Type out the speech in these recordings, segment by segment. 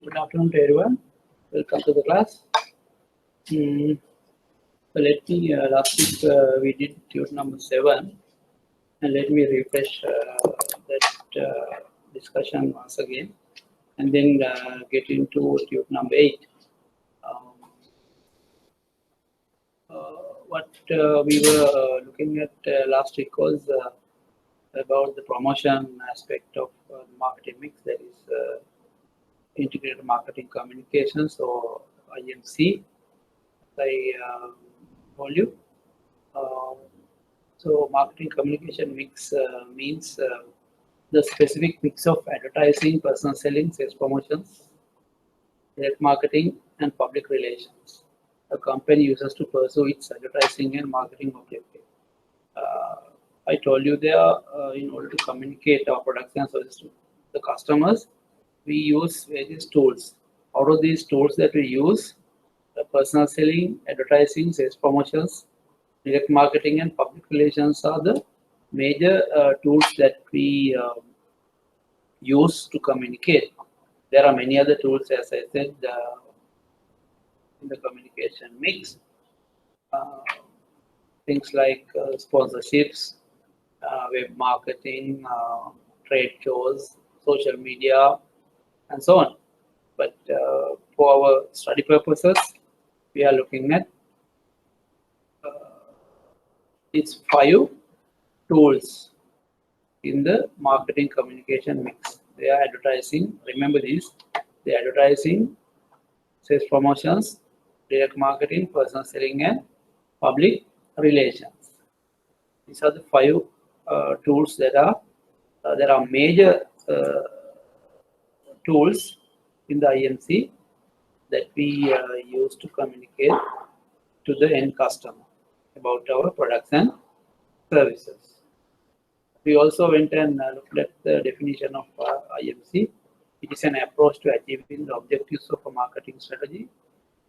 Good afternoon to everyone. Welcome to the class. So let me, last week we did tube number 7, and let me refresh that discussion once again, and then get into tube number 8. What we were looking at last week was about the promotion aspect of marketing mix, that is integrated marketing communications, or IMC. I told you. So marketing communication mix means the specific mix of advertising, personal selling, sales promotions, direct marketing, and public relations a company uses to pursue its advertising and marketing objective. I told you there, in order to communicate our products and services to the customers, we use various tools. Out of these tools that we use, personal selling, advertising, sales promotions, direct marketing, and public relations are the major tools that we use to communicate. There are many other tools, as I said, in the communication mix. Things like sponsorships, web marketing, trade shows, social media, and so on. But for our study purposes, we are looking at these 5 tools in the marketing communication mix. They are advertising, remember these, the advertising, sales promotions, direct marketing, personal selling, and public relations. These are the 5 tools that are, there are major tools in the IMC that we use to communicate to the end customer about our products and services. We also went and looked at the definition of IMC. It is an approach to achieving the objectives of a marketing strategy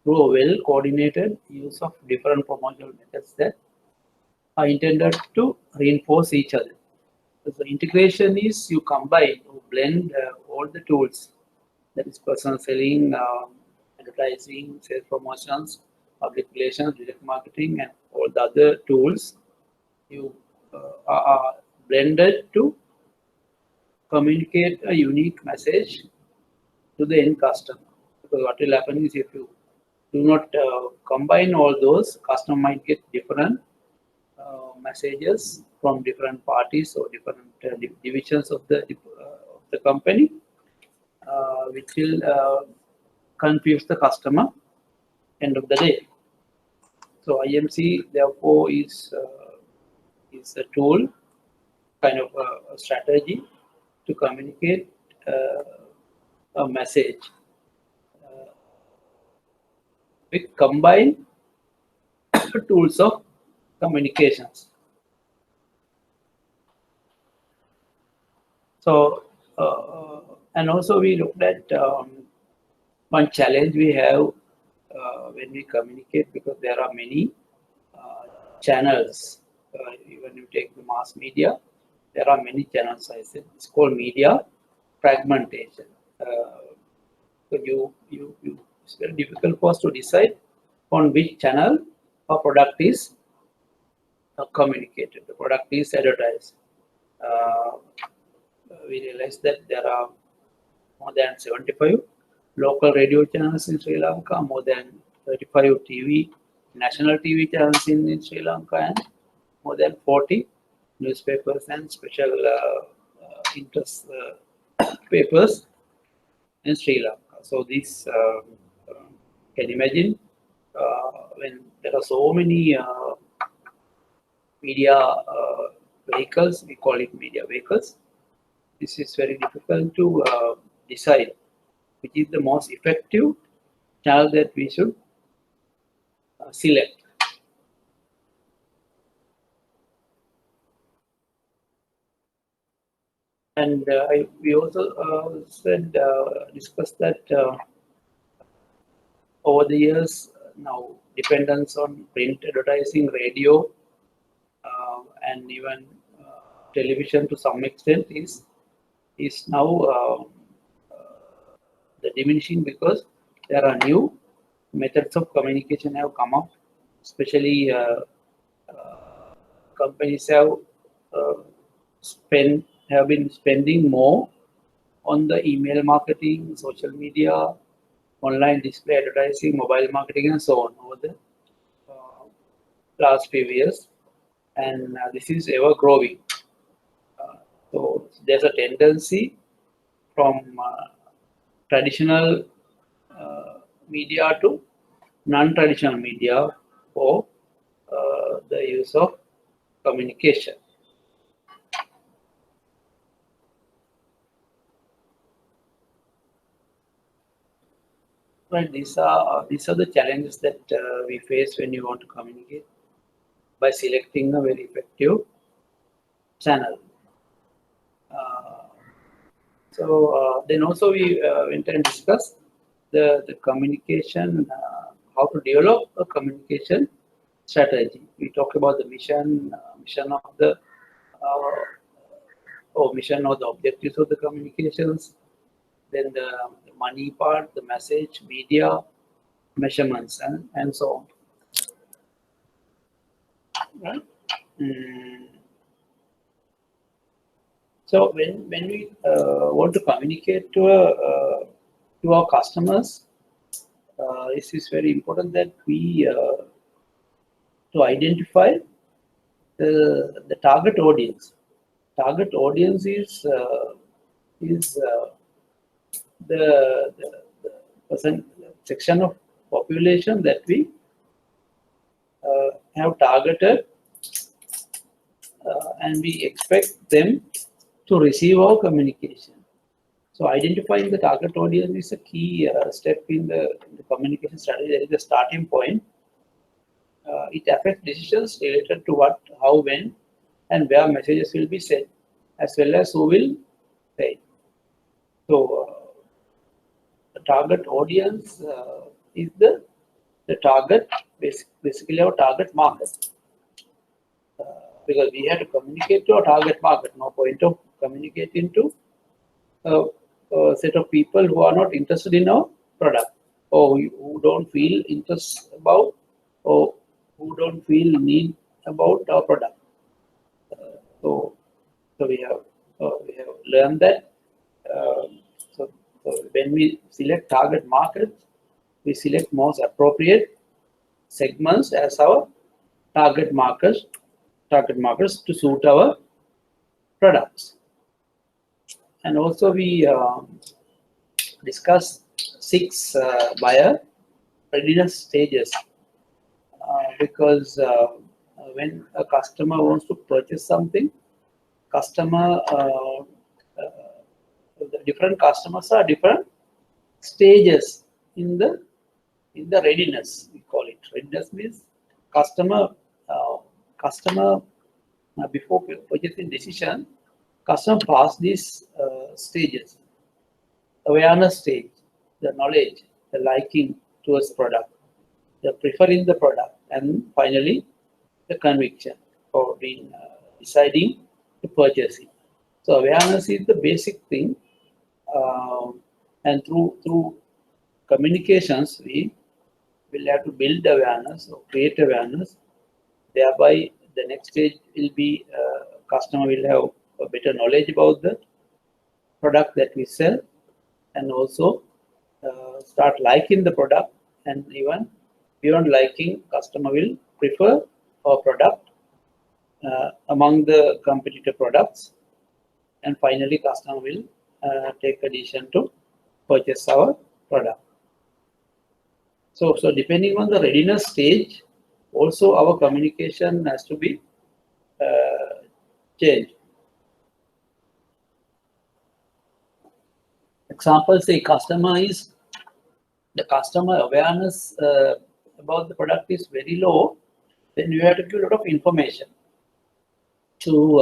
through a well-coordinated use of different promotional methods that are intended to reinforce each other. So integration is you combine, you blend all the tools, that is personal selling, advertising, sales promotions, public relations, direct marketing, and all the other tools. You are blended to communicate a unique message to the end customer. Because what will happen is, if you do not combine all those, customer might get different messages from different parties or different divisions of the company, which will confuse the customer end of the day. So IMC therefore is a tool, kind of a strategy to communicate a message with combined tools of communications. So, and also we looked at one challenge we have when we communicate, because there are many channels. Even you take the mass media, there are many channels. I said it's called media fragmentation. So it's very difficult for us to decide on which channel a product is communicated, the product is advertised. We realized that there are more than 75 local radio channels in Sri Lanka, more than 35 national TV channels in Sri Lanka, and more than 40 newspapers and special interest papers in Sri Lanka. So this, can imagine, when there are so many media vehicles, we call it media vehicles, this is very difficult to decide which is the most effective channel that we should select. And we also discussed that over the years now, dependence on print advertising, radio, and even television to some extent is now the diminishing because there are new methods of communication have come up, especially companies have been spending more on the email marketing, social media, online display advertising, mobile marketing, and so on over the last few years, and this is ever growing. So there's a tendency from traditional media to non-traditional media for the use of communication. Right, these are the challenges that we face when you want to communicate by selecting a very effective channel. Then also we went and discussed the communication, how to develop a communication strategy. We talked about the mission of the mission or the objectives of the communications, then the money part, the message, media, measurements, and so on. Right? So when we want to communicate to our customers, this is very important that we to identify the target audience. Target audience is the section of population that we have targeted, and we expect them to receive our communication. So identifying the target audience is a key step in the communication strategy. That is the starting point. It affects decisions related to what, how, when, and where messages will be sent, as well as who will say. So the target audience is the target, basically our target market. Because we have to communicate to our target market. No point of communicating to a set of people who are not interested in our product, or who don't feel interest about, or who don't feel need about our product. So we have learned that. So when we select target markets, we select most appropriate segments as our target markers to suit our products. And also we discuss 6 buyer readiness stages, because when a customer wants to purchase something, the different customers are different stages in the readiness. We call it readiness means customer before purchasing decision, customer pass these stages: awareness stage, the knowledge, the liking towards product, the preferring the product, and finally the conviction for being deciding to purchase it. So awareness is the basic thing, and through communications we will have to build awareness or create awareness. Thereby the next stage will be customer will have a better knowledge about the product that we sell, and also start liking the product, and even beyond liking, customer will prefer our product among the competitor products, and finally customer will take a decision to purchase our product. So depending on the readiness stage, also our communication has to be changed. Example, say the customer awareness about the product is very low, then you have to give a lot of information to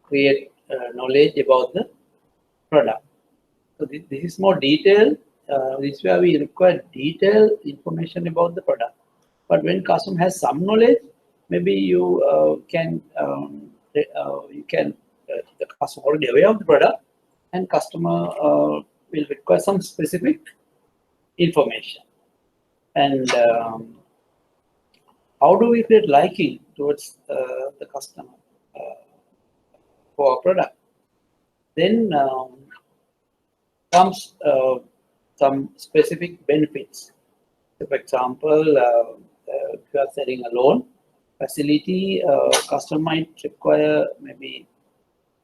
create knowledge about the product. So this is more detailed. This is where we require detailed information about the product. But when customer has some knowledge, maybe the customer already aware of the product, and customer will require some specific information. And how do we create liking towards the customer for our product? Then comes some specific benefits. So for example, if you are selling a loan facility, customer might require maybe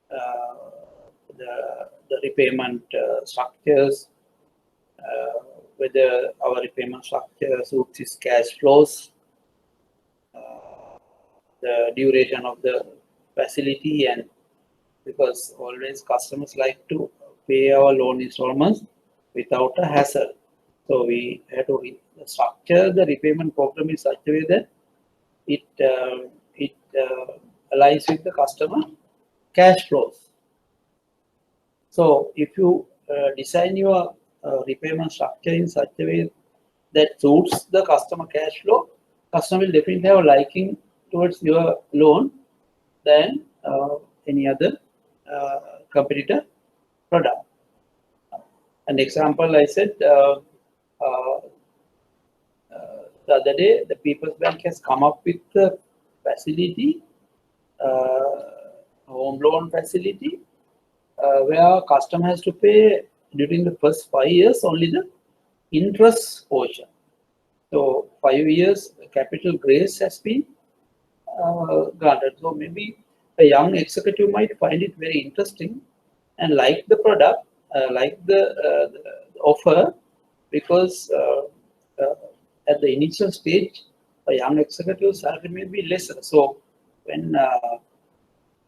the repayment structures, whether our repayment structure suits his cash flows, the duration of the facility, and because always customers like to pay our loan installments without a hassle. So we have to structure the repayment program in such a way that it aligns with the customer cash flows. So if you design your repayment structure in such a way that suits the customer cash flow, customer will definitely have a liking towards your loan than any other competitor product. An example I said the other day, the People's Bank has come up with the facility, home loan facility, where customer has to pay during the first 5 years only the interest portion. So 5 years capital grace has been granted. So maybe a young executive might find it very interesting and like the product, like the offer, because at the initial stage, a young executive's salary may be lesser. So when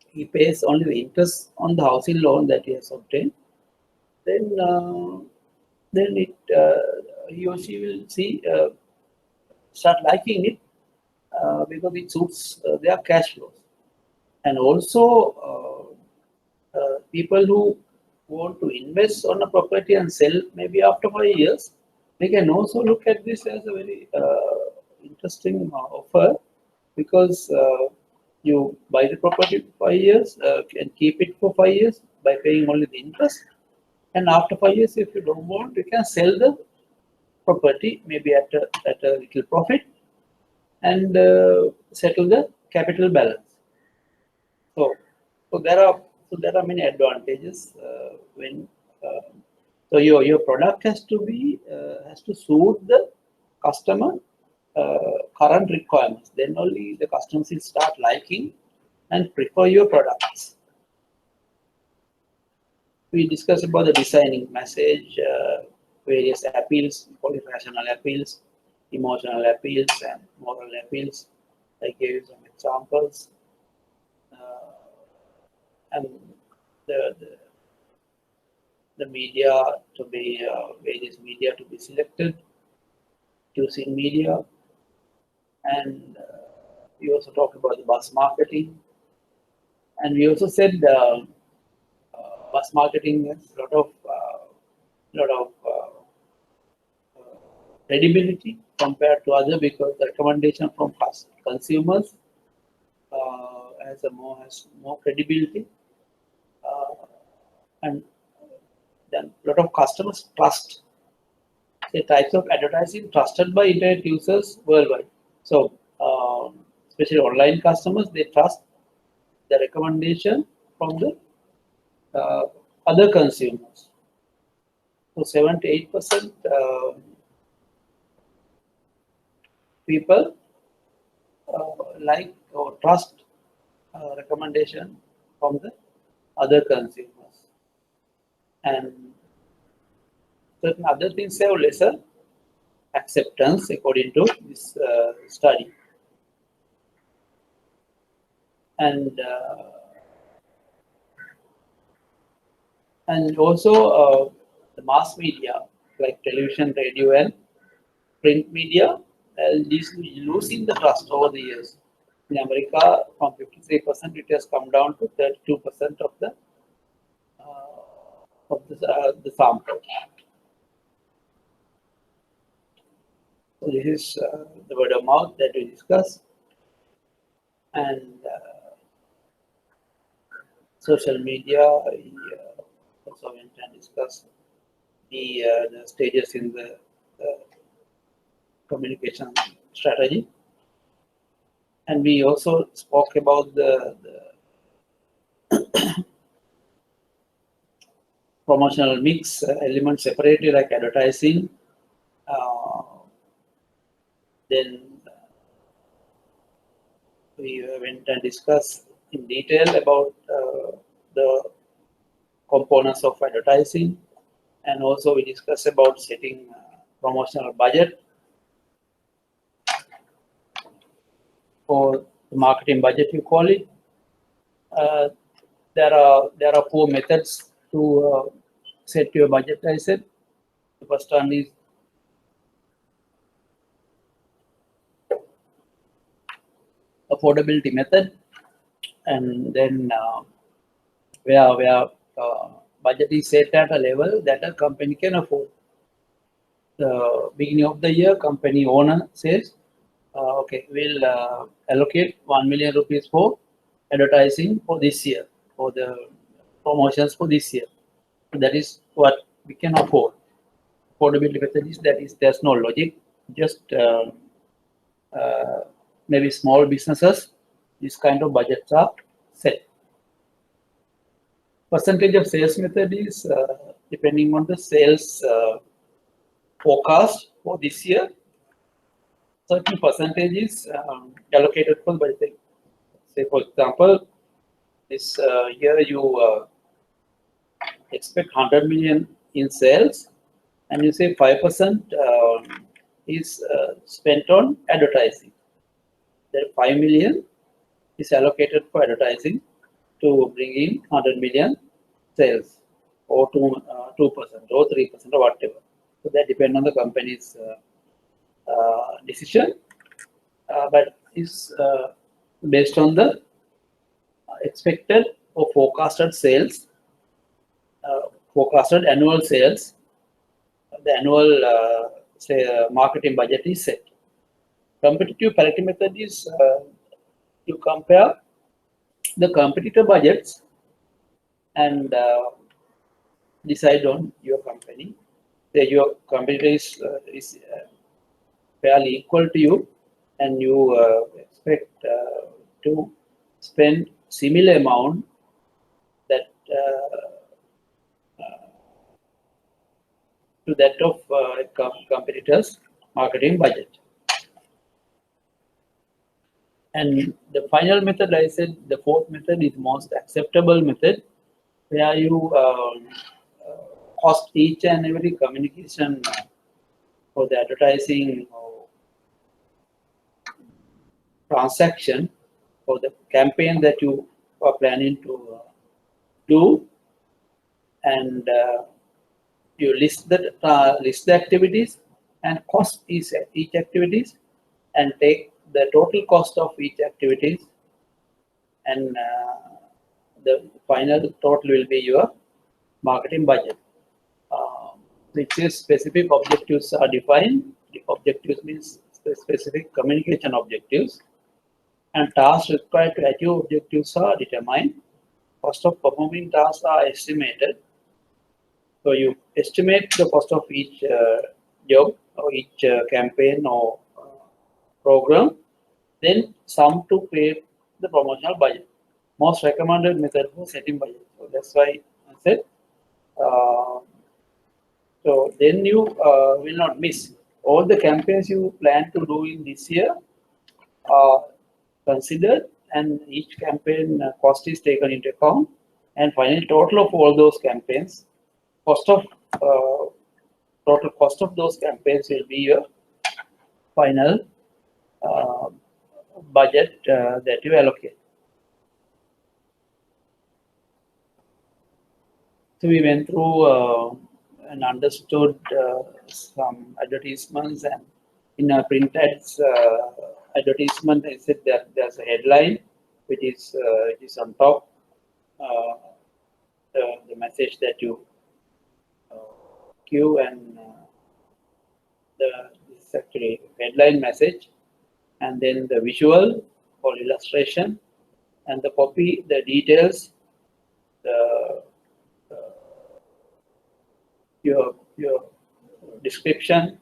he pays only the interest on the housing loan that he has obtained, then he or she will see start liking it because it suits their cash flows. And also people who want to invest on a property and sell maybe after 5 years, they can also look at this as a very interesting offer, because you buy the property for 5 years and keep it for 5 years by paying only the interest, and after 5 years, if you don't want, you can sell the property maybe at a little profit and settle the capital balance. So there are many advantages when so your product has to suit the customer current requirements. Then only the customers will start liking and prefer your products. We discussed about the designing message, various appeals, rational appeals, emotional appeals, and moral appeals. I gave you some examples. And the media to be various media to be selected, choosing media, and we also talked about the bus marketing, and we also said bus marketing has a lot of credibility compared to other, because the recommendation from consumers has more credibility, and then a lot of customers trust the types of advertising trusted by internet users worldwide. So especially online customers, they trust the recommendation from the other consumers. So 78% people like or trust recommendation from the other consumers, and certain other things have lesser acceptance according to this study. And also the mass media like television, radio, and print media is losing the trust over the years. In America, from 53%, it has come down to 32% of the sample. So this is the word of mouth that we discussed, and social media. We also went and discussed the stages in the communication strategy. And we also spoke about the promotional mix elements separately, like advertising. Then we went and discussed in detail about the components of advertising, and also we discussed about setting promotional budget or the marketing budget, you call it. There are 4 methods to set your budget, I said. The first one is affordability method, and then where budget is set at a level that a company can afford. The beginning of the year, company owner says, okay, we'll allocate 1 million rupees for advertising for this year, for the promotions for this year. That is what we can afford. Affordability method is that is there's no logic, just maybe small businesses, this kind of budgets are set. Percentage of sales method is depending on the sales forecast for this year. Certain percentage is allocated for budgeting. Say, for example, this year you expect 100 million in sales, and you say 5% is spent on advertising. Then 5 million is allocated for advertising to bring in 100 million sales, or 2% or 3% or whatever. So that depends on the company's decision, but is based on the expected or forecasted sales, forecasted annual sales. The annual say marketing budget is set. Competitive parity method is you compare the competitor budgets and decide on your company. Say your competitor is fairly equal to you, and you expect to spend similar amount that to that of competitors' marketing budget. And the final method, I said, the 4th method is most acceptable method, where you cost each and every communication for the advertising or transaction for the campaign that you are planning to do, and you list the activities and cost each activities, and take the total cost of each activities, and the final total will be your marketing budget. Which is specific objectives are defined. The objectives means specific communication objectives, and tasks required to achieve objectives are determined. Cost of performing tasks are estimated. So you estimate the cost of each job or each campaign or program, then sum to create the promotional budget. Most recommended method for setting budget. So that's why I said. So then you will not miss all the campaigns you plan to do in this year are considered, and each campaign cost is taken into account, and finally total of all those campaigns, total cost of those campaigns will be your final budget that you allocate. So we went through and understood some advertisements, and in a print ads advertisement, I said that there's a headline which is on top, the message that you cue, and this is actually headline message, and then the visual or illustration, and the copy, the details, your your description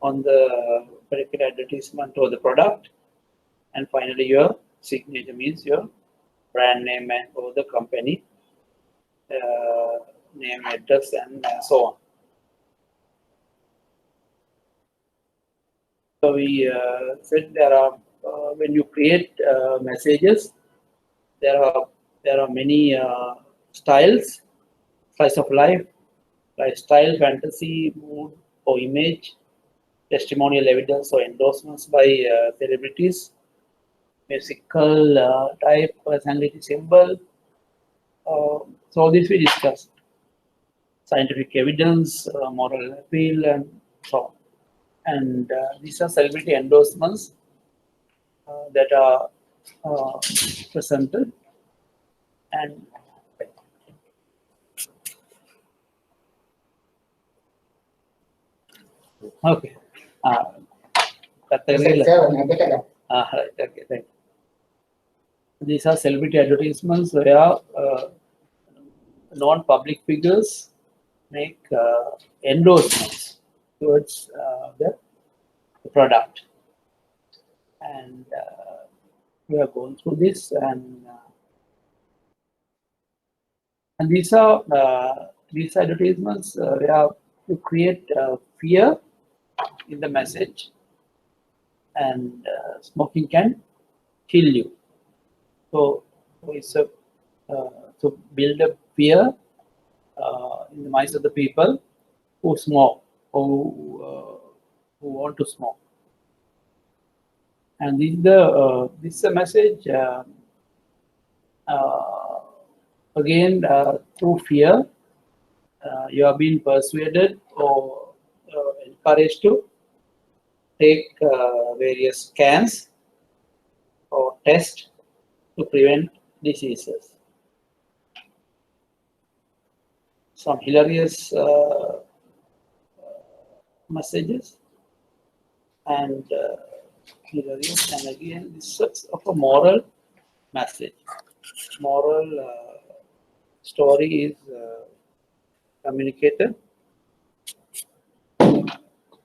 on the particular advertisement or the product, and finally your signature means your brand name and or the company name, address, and so on. So we said there are when you create messages, there are many styles: slice of life, lifestyle, fantasy, mood or image, testimonial evidence or endorsements by celebrities, musical type, personality symbol. So this we discussed: scientific evidence, moral appeal, and so on. And these are celebrity endorsements that are presented. And okay, right, okay, thank you. These are celebrity advertisements where non-public figures make endorsements towards the product, and we are going through this, and these are these advertisements where to create fear in the message, and smoking can kill you. So it's a to build a fear in the minds of the people who smoke or who want to smoke. And this is a message again through fear. You are being persuaded or encouraged to take various scans or tests to prevent diseases. Some hilarious messages, and hilarious, and again this is of a moral message. Moral story is communicated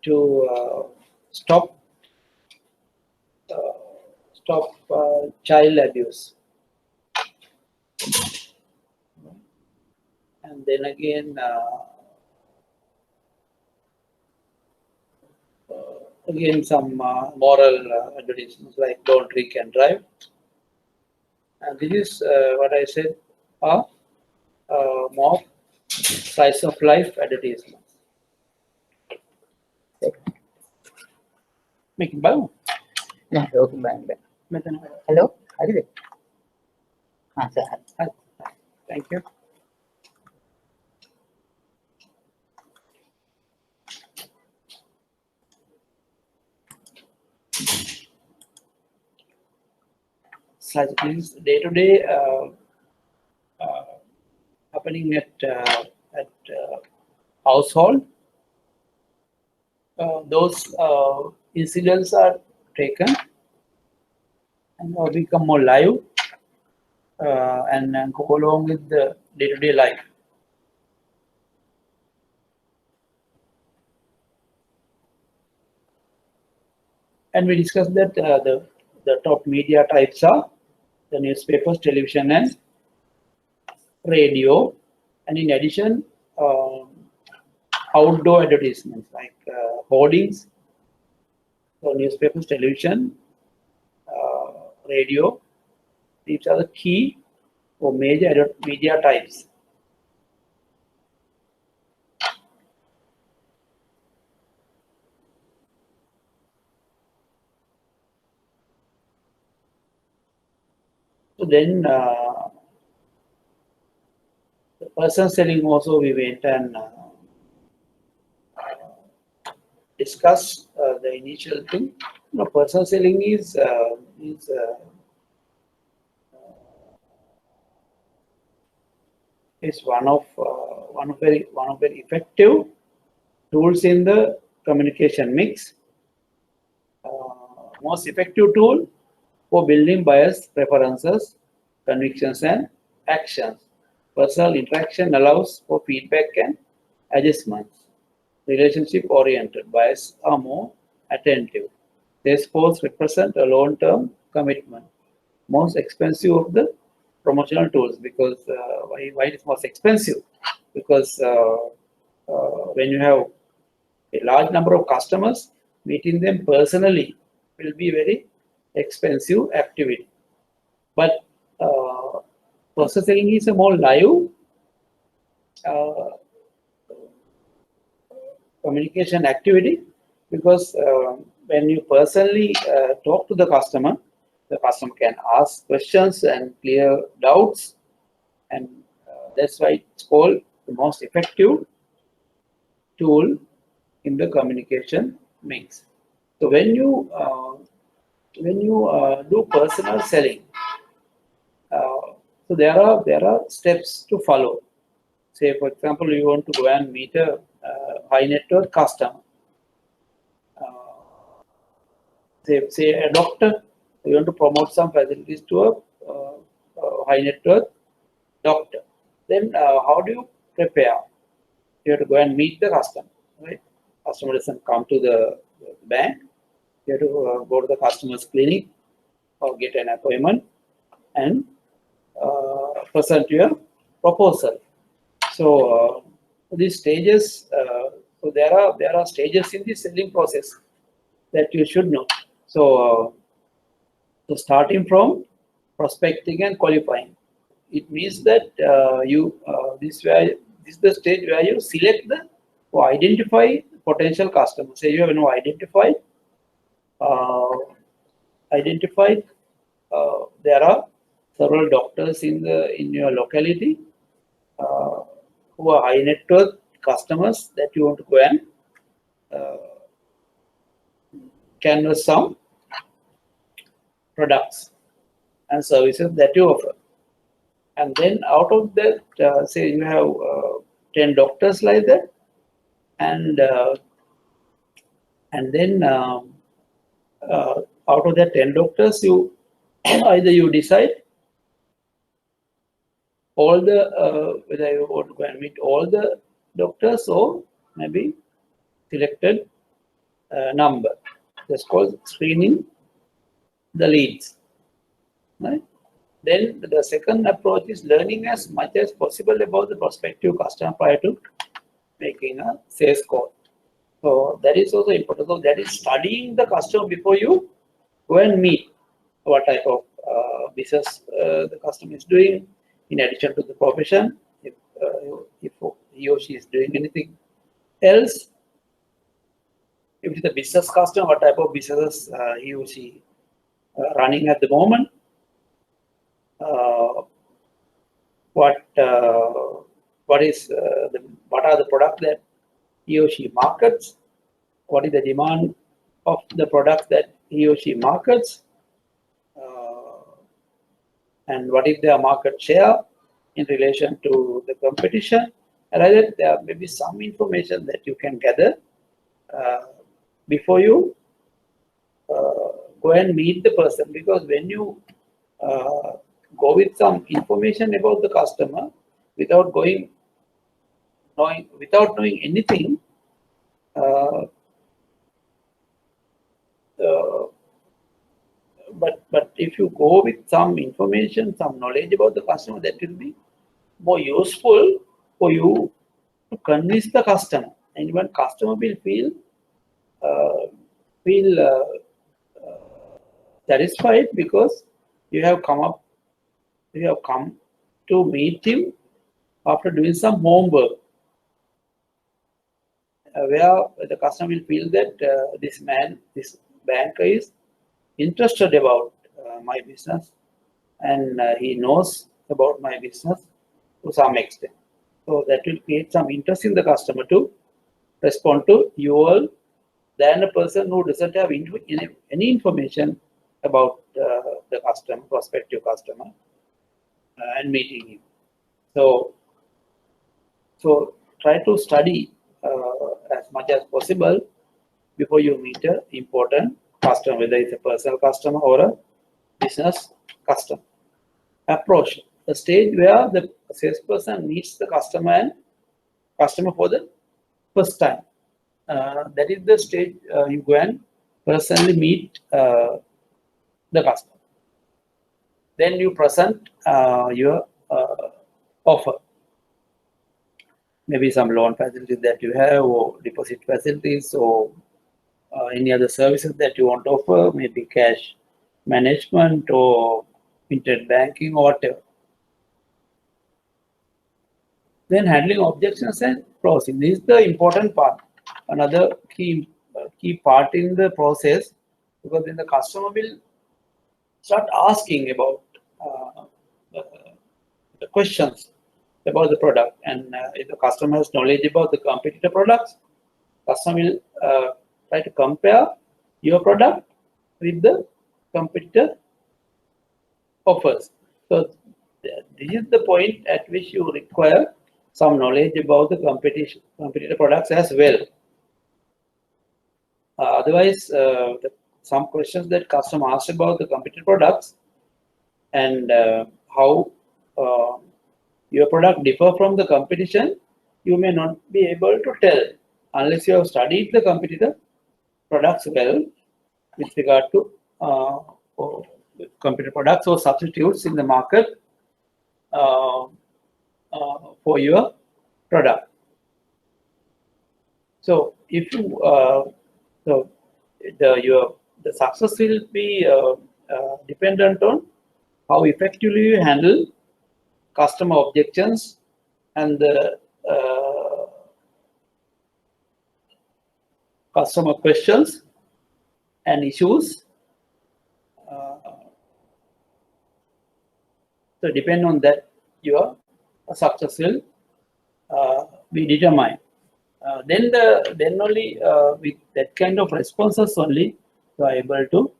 to stop child abuse. And then again, some moral advertisements like don't drink and drive. And this is what I said are more slice of life advertisements. Making balloon. Hello? Thank you. Such things day to day happening at household. Those incidents are taken and become more live and go along with the day-to-day life. And we discussed that the top media types are the newspapers, television, and radio. And in addition, outdoor advertisements like hoardings, so newspapers, television, radio. These are the key or major media types. So then the person selling also we went and discuss the initial thing. No, person selling is one of very effective tools in the communication mix. Most effective tool for building bias, preferences, convictions, and actions. Personal interaction allows for feedback and adjustments. relationship-oriented. Buyers are more attentive. Salesforce represent a long-term commitment. Most expensive of the promotional tools, because why it is most expensive? Because when you have a large number of customers, meeting them personally will be very expensive activity. But process selling is a more live communication activity, because when you personally talk to the customer can ask questions and clear doubts, and that's why it's called the most effective tool in the communication mix. So when you do personal selling, so there are steps to follow. Say, for example, you want to go and meet a high net worth customer. Say a doctor, you want to promote some facilities to a high net worth doctor. Then how do you prepare? You have to go and meet the customer, right? Customer doesn't come to the bank. You have to go to the customer's clinic or get an appointment and present your proposal. So these stages, so there are stages in the selling process that you should know. So, so starting from prospecting and qualifying, it means that this is the stage where you select or identify potential customers. Say you have now identified. There are several doctors in your locality who are high net worth customers that you want to go and canvas some products and services that you offer. And then out of that, say you have 10 doctors like that, and then out of that 10 doctors, you either you decide all the whether you want to go and meet all the doctors, or maybe selected number. That's called screening the leads, right? Then the second approach is learning as much as possible about the prospective customer prior to making a sales call. So that is also important. So that is studying the customer before you go and meet. What type of business the customer is doing, in addition to the profession, if he or she is doing anything else. If it's a business customer, what type of business he or she running at the moment. What are the products that he or she markets? What is the demand of the products that he or she markets? And what is their market share in relation to the competition? And rather, there may be some information that you can gather before you go and meet the person, because when you go with some information about the customer without knowing anything, but if you go with some information, some knowledge about the customer, that will be more useful for you to convince the customer, and even customer will feel satisfied, because you have come to meet him after doing some homework, where the customer will feel that this banker is interested about my business, and he knows about my business to some extent. So that will create some interest in the customer to respond to you all, than a person who doesn't have any information about the customer, prospective customer, and meeting him. So try to study as much as possible before you meet an important customer, whether it's a personal customer or a business customer. Approach, the stage where the salesperson meets the customer for the first time. that is the stage you go and personally meet the customer. Then you present your offer. Maybe some loan facilities that you have, or deposit facilities, or any other services that you want to offer, maybe cash management or internet banking or whatever. Then handling objections and closing. This is the important part. Another key part in the process, because then the customer will start asking about the questions about the product, and if the customer has knowledge about the competitor products, customer will try to compare your product with the competitor offers. So this is the point at which you require some knowledge about the competitor products as well. Otherwise, some questions that customer asked about the competitor products and how your product differ from the competition, you may not be able to tell unless you have studied the competitor products well with regard to competitor products or substitutes in the market for your product. So if you the success will be dependent on how effectively you handle customer objections and the customer questions and issues. So depend on that, your success will be determined. Then only with that kind of responses only you are able to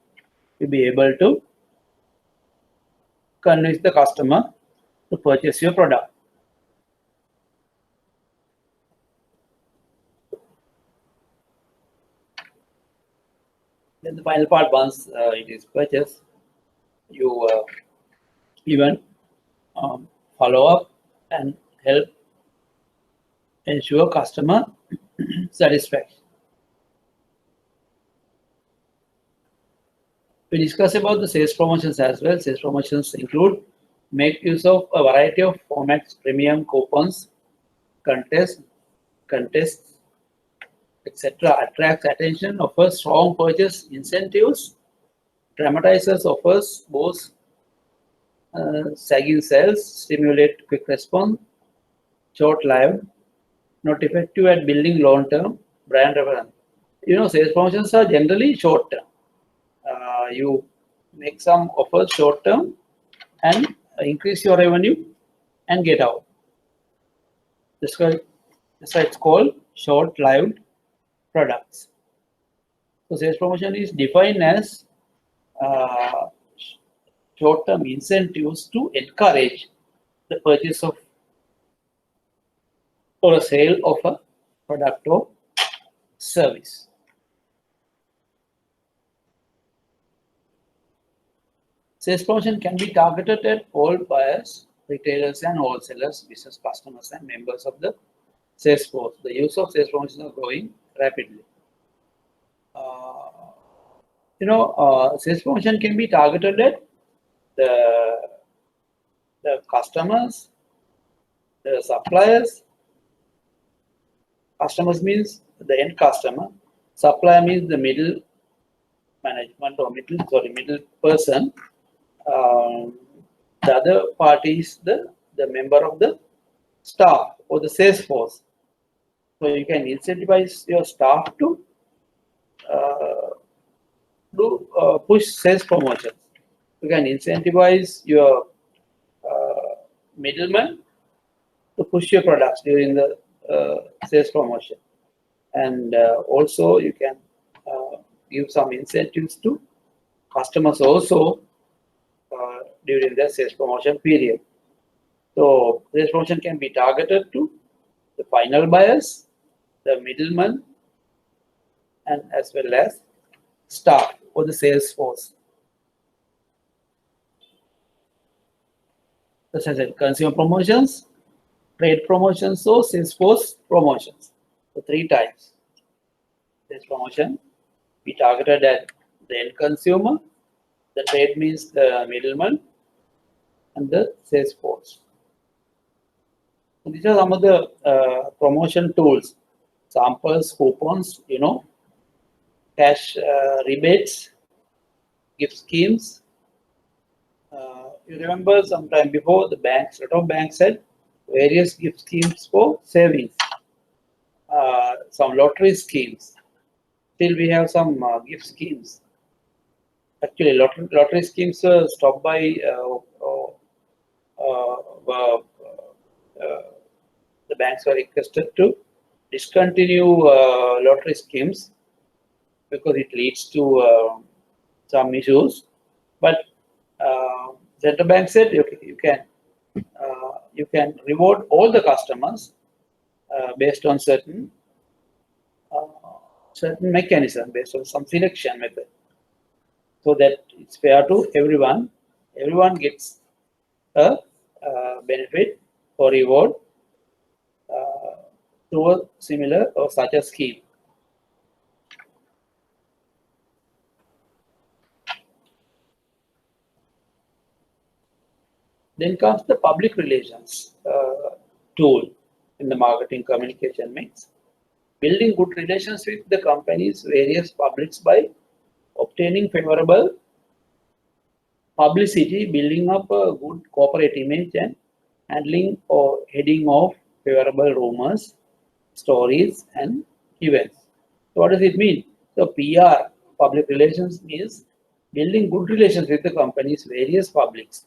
be able to convince the customer to purchase your product. Then the final part, once it is purchased, you even follow up and help ensure customer satisfaction. We discuss about the sales promotions as well. Sales promotions include make use of a variety of formats, premium, coupons, contests, etc. Attracts attention, offers strong purchase incentives, dramatizes offers, boasts sagging sales, stimulate quick response, short-lived, not effective at building long-term brand reference. Sales promotions are generally short-term. You make some offers short-term and increase your revenue and get out. That's why it's called short-lived products. So sales promotion is defined as short-term incentives to encourage the purchase of or a sale of a product or service. Sales promotion can be targeted at all buyers, retailers and wholesalers, business customers and members of the sales force. The use of sales promotion is growing rapidly. Sales promotion can be targeted at the customers, the suppliers. Customers means the end customer. Supplier means the middle management or middle person. The other party is the member of the staff or the sales force. So you can incentivize your staff to push sales promotions. You can incentivize your middleman to push your products during the sales promotion, and also you can give some incentives to customers also during the sales promotion period. So sales promotion can be targeted to the final buyers, the middleman, and as well as staff or the sales force. Such as consumer promotions, trade promotions, or sales force promotions. So 3 types. This promotion be targeted at the end consumer. The trade means the middleman and the sales force. So these are some of the promotion tools, samples, coupons, cash rebates, gift schemes. You remember sometime before the banks, lot of banks had various gift schemes for savings, some lottery schemes. Still, we have some gift schemes. Actually, lottery schemes were stopped by the banks were requested to discontinue lottery schemes because it leads to some issues. But central bank said you can reward all the customers based on certain mechanism, based on some selection method, so that it's fair to everyone. Everyone gets a benefit or reward through a similar or such a scheme. Then comes the public relations tool in the marketing communication mix. Building good relations with the company's various publics by obtaining favorable publicity, building up a good corporate image, and handling or heading off favorable rumors, stories, and events. So what does it mean? So PR, public relations, means building good relations with the company's various publics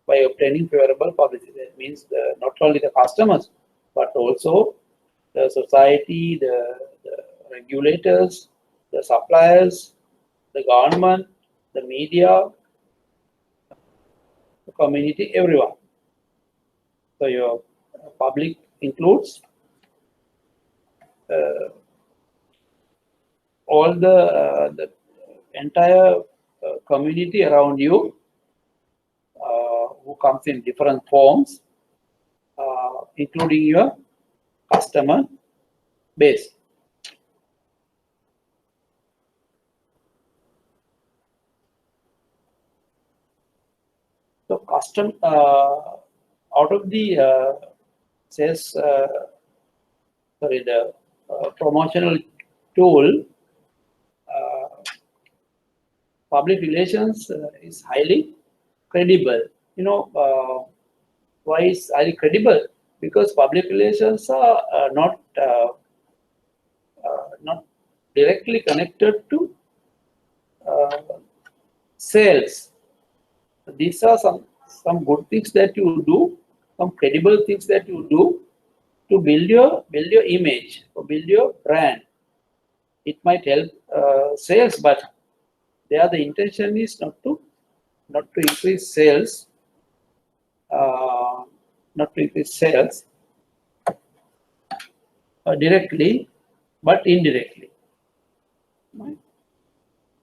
by obtaining favorable publicity. That means not only the customers, but also the society, the regulators, the suppliers, the government, the media, the community, everyone. So your public includes all the entire community around you, who comes in different forms, including your customer base. So out of the sales, the promotional tool, public relations is highly credible. Why is highly credible? Because public relations are not directly connected to sales. These are some good things that you do, some credible things that you do to build your image or build your brand. It might help sales, but there the intention is not to increase sales, directly, but indirectly. Right?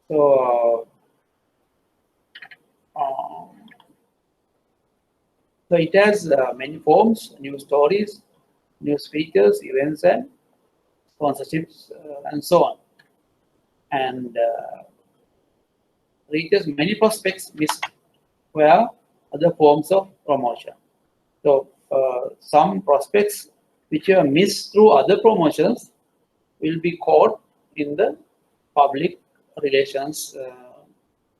So it has many forms: news stories, news features, events, and sponsorships, and so on, and reaches many prospects via other forms of promotion. So some prospects which are missed through other promotions will be caught in the public relations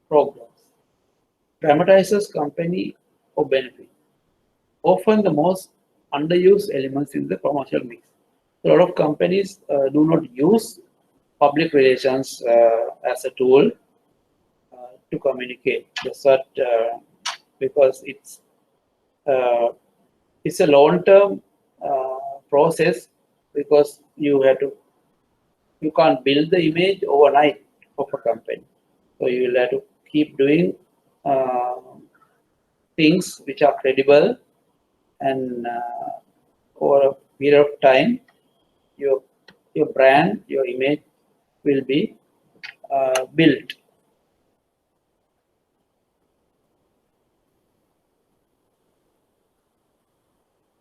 programs. Dramatizes company or benefit. Often the most underused elements in the promotional mix. A lot of companies do not use public relations as a tool to communicate. Because it's a long-term process, because you can't build the image overnight of a company. So you will have to keep doing things which are credible, and over a period of time, your brand, your image will be built.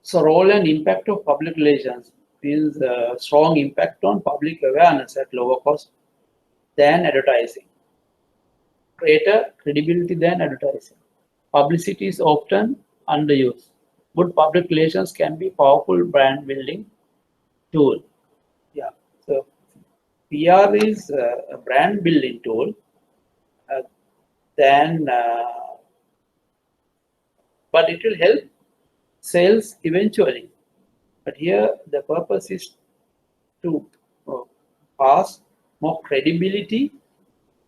So role and impact of public relations. means strong impact on public awareness at lower cost than advertising. Greater credibility than advertising. Publicity is often underused. Good public relations can be powerful brand building tool. Yeah. So PR is a brand building tool. But it will help sales eventually. But here the purpose is to pass more credibility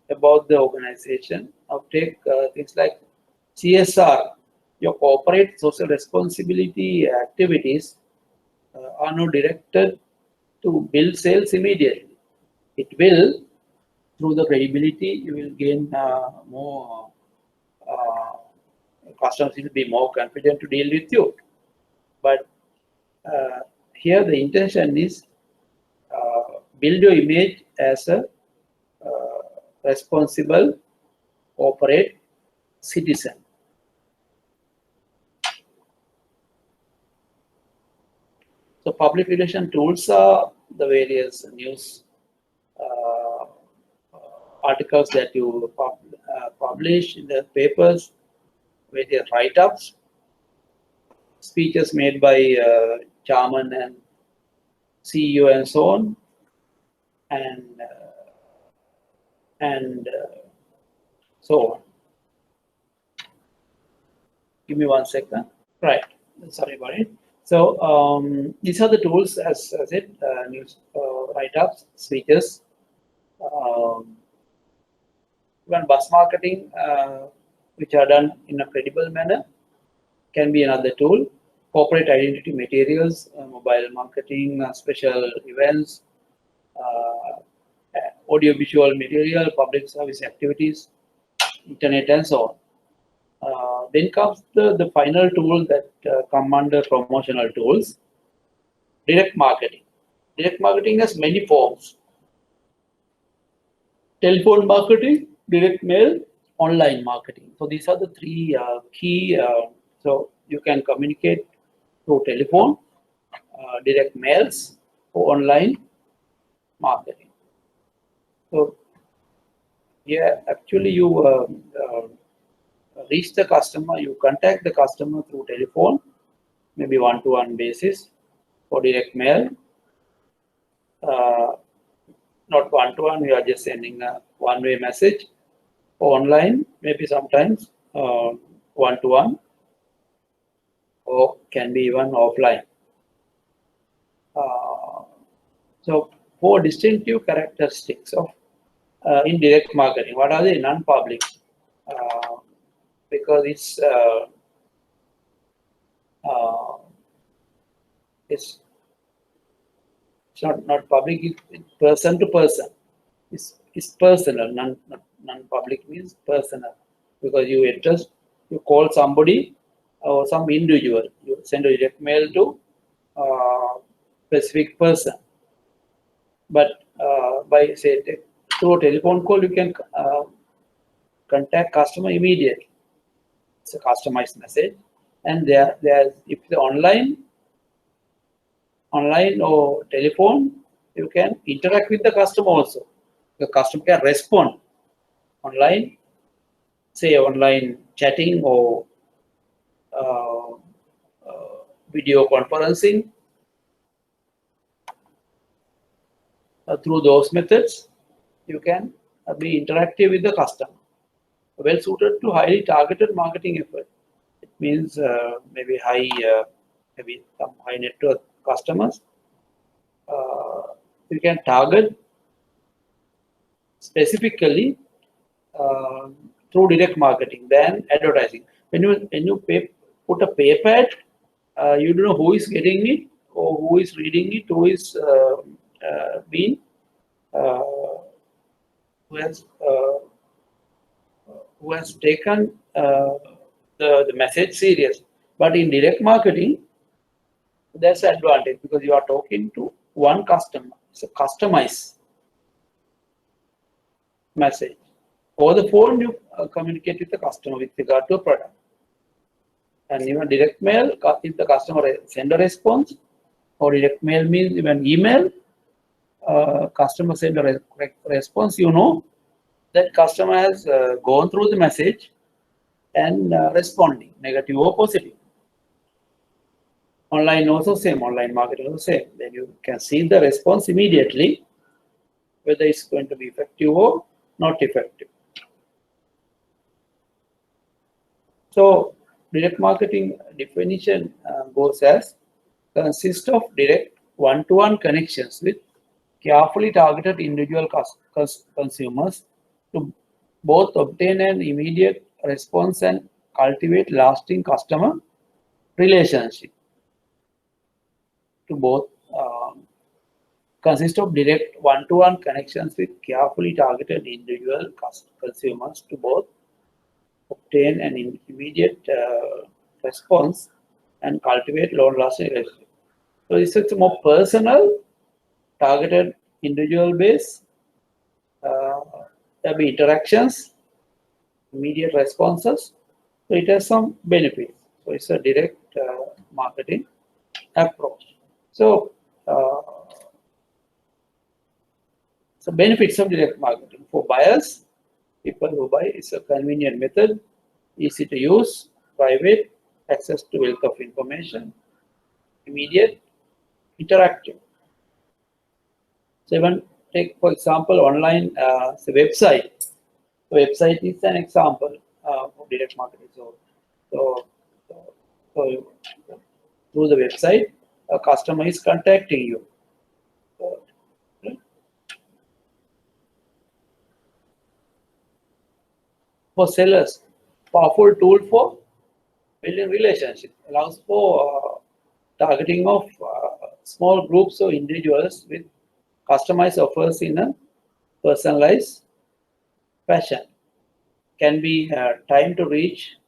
about the organization. Now take things like CSR, your corporate social responsibility activities are not directed to build sales immediately. It will, through the credibility, you will gain more customers will be more confident to deal with you. But here the intention is build your image as a responsible corporate citizen. So public relation tools are the various news articles that you publish in the papers, various write-ups, speeches made by chairman and CEO and so on, and so on. Give me 1 second. Right. Sorry about it. So these are the tools, as I said, news write-ups, speeches. Even bus marketing, which are done in a credible manner, can be another tool. Corporate identity materials, mobile marketing, special events, audiovisual material, public service activities, internet, and so on. Then comes the final tool that come under promotional tools, direct marketing. Direct marketing has many forms. Telephone marketing, direct mail, online marketing. So these are the three key. So you can communicate through telephone, direct mails, or online marketing. So yeah, actually you reach the customer, you contact the customer through telephone, maybe one-to-one basis, or direct mail. Not one-to-one, we are just sending a one-way message. Or online, maybe sometimes one-to-one, or can be even offline. So 4 distinctive characteristics of indirect marketing. What are they? Non-public. Because it's not public, it's person to person. It's personal. Non-public means personal, because you call somebody or some individual. You send a direct mail to specific person. But by say through a telephone call, you can contact customer immediately. It's a customized message, and if the online or telephone, you can interact with the customer also. The customer can respond online, say online chatting or video conferencing. Through those methods, you can be interactive with the customer. Well suited to highly targeted marketing effort. It means maybe some high net worth customers. You can target specifically through direct marketing than advertising. When you put a paper ad, you don't know who is getting it or who is reading it, who is who has taken the message serious. But in direct marketing, there's an advantage because you are talking to one customer. It's a customized message. Over the phone, you communicate with the customer with regard to a product. And even direct mail, if the customer send a response, Or direct mail means when email, customer send a response, you know that customer has gone through the message and responding, negative or positive. Online also same, online marketing also same. Then you can see the response immediately, whether it's going to be effective or not effective. So direct marketing definition goes as consists of direct one-to-one connections with carefully targeted individual consumers to both obtain an immediate response and cultivate lasting customer relationship. To both consist of direct one-to-one connections with carefully targeted individual consumers to both obtain an immediate response and cultivate long-lasting relationship. So this is more personal, targeted, individual-based. There'll be interactions, immediate responses. So it has some benefits. So it's a direct marketing approach. So, so benefits of direct marketing for buyers, people who buy, it's a convenient method, easy to use, private, access to wealth of information, immediate, interactive. So even take, for example, online website. The website is an example of direct marketing. So through the website, a customer is contacting you. For sellers, powerful tool for building relationships, allows for targeting of small groups or individuals with customized offers in a personalized fashion. Can be time to reach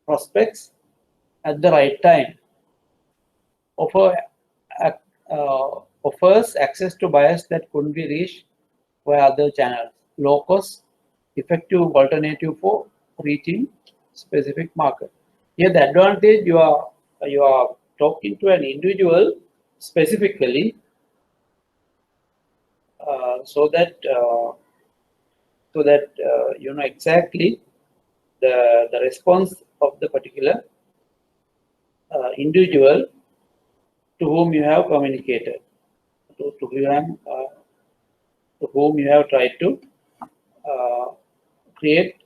prospects at the right time. Offers access to buyers that couldn't be reached by other channels. Low cost, effective alternative for reaching specific market. Here the advantage, you are talking to an individual specifically, so that you know exactly the response of the particular individual to whom you have communicated, to whom you have tried to create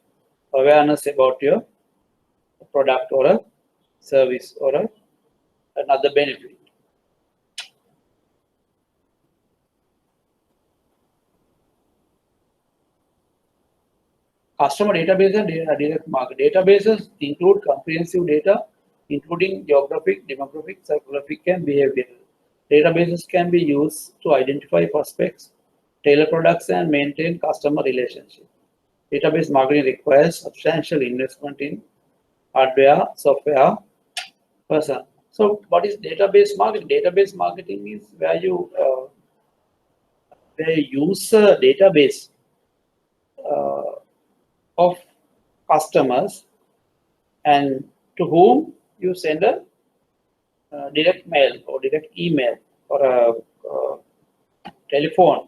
awareness about your product or a service or another benefit. Customer database and direct market databases include comprehensive data, including geographic, demographic, psychographic, and behavioral. Databases can be used to identify prospects, tailor products, and maintain customer relationships. Database marketing requires substantial investment in hardware, software, person. So, what is database marketing? Database marketing is where you use a database of customers and to whom you send a direct mail or direct email or a telephone.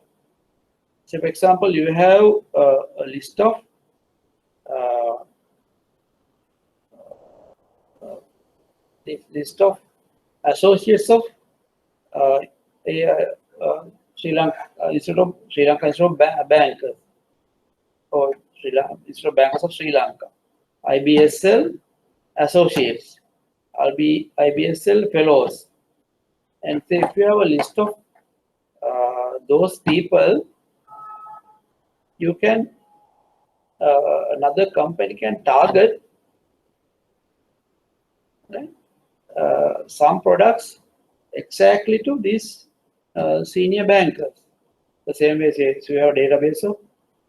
So, for example, you have a list of associates of Sri Lanka instead of Sri Lanka instead of bankers, or Sri Lanka instead of bankers of Sri Lanka. IBSL associates, IBSL fellows, and so if you have a list of those people, you can another company can target, right, some products exactly to these senior bankers. The same way, say, so you have a database of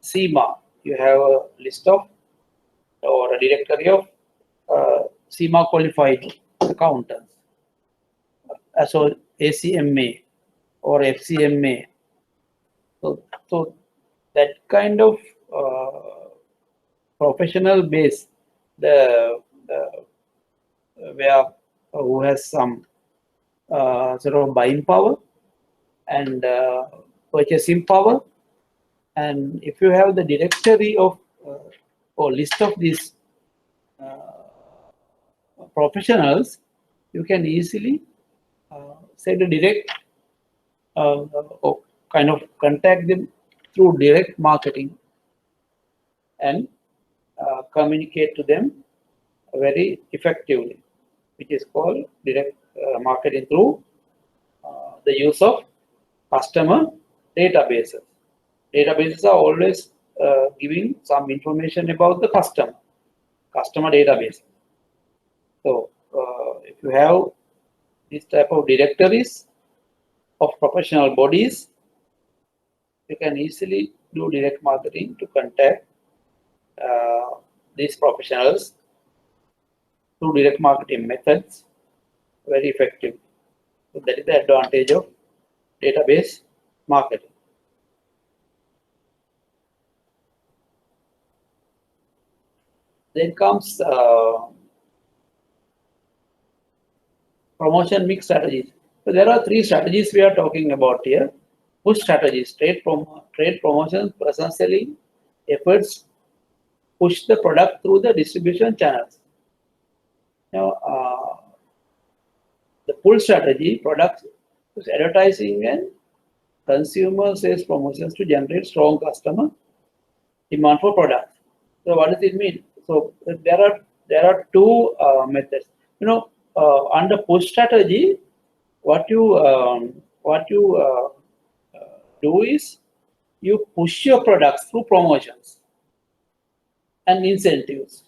SEMA, you have a list of or a directory of SEMA qualified accountants, so ACMA or FCMA. So that kind of professional base, the where who has some sort of buying power and purchasing power. And if you have the directory of or list of these professionals, you can easily say the direct or kind of contact them through direct marketing and communicate to them very effectively, which is called direct marketing through the use of customer databases. Databases are always giving some information about the customer database. So if you have this type of directories of professional bodies, you can easily do direct marketing to contact these professionals through direct marketing methods very effective. So that is the advantage of database marketing. Then comes promotion mix strategies. So there are three strategies we are talking about here. Push strategies, trade promotions, presence selling efforts, push the product through the distribution channels. Now, the pull strategy, products, advertising and consumer sales promotions to generate strong customer demand for products. So what does it mean? So there are two methods. Under push strategy, what you do is you push your products through promotions and incentives,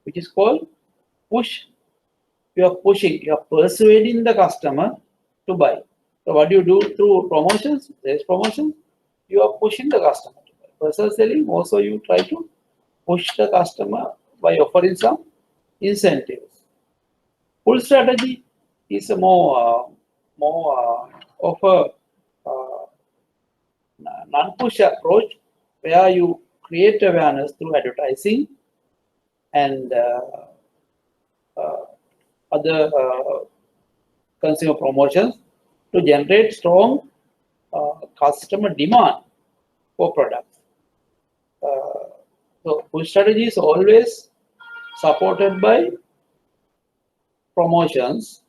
which is called push. You are pushing, you are persuading the customer to buy. So what do you do through promotions? There's promotion. You are pushing the customer to buy. Personal selling, also you try to push the customer by offering some incentives. Pull strategy is a more of a non-push approach where you create awareness through advertising and other consumer promotions to generate strong customer demand for products. So push strategy is always supported by promotions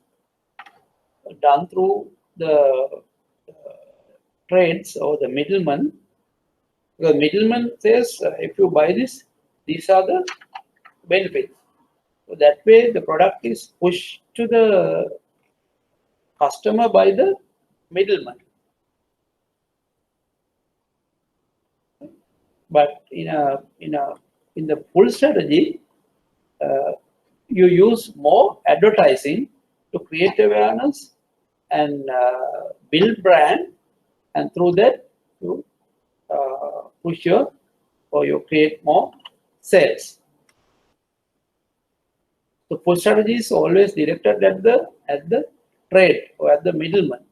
done through the trades or the middleman. The middleman says, if you buy this, these are the benefits. So that way the product is pushed to the customer by the middleman. But in the pull strategy, you use more advertising to create awareness and build brand, and through that you push your or you create more sales. So pull strategy is always directed at the trade or at the middleman.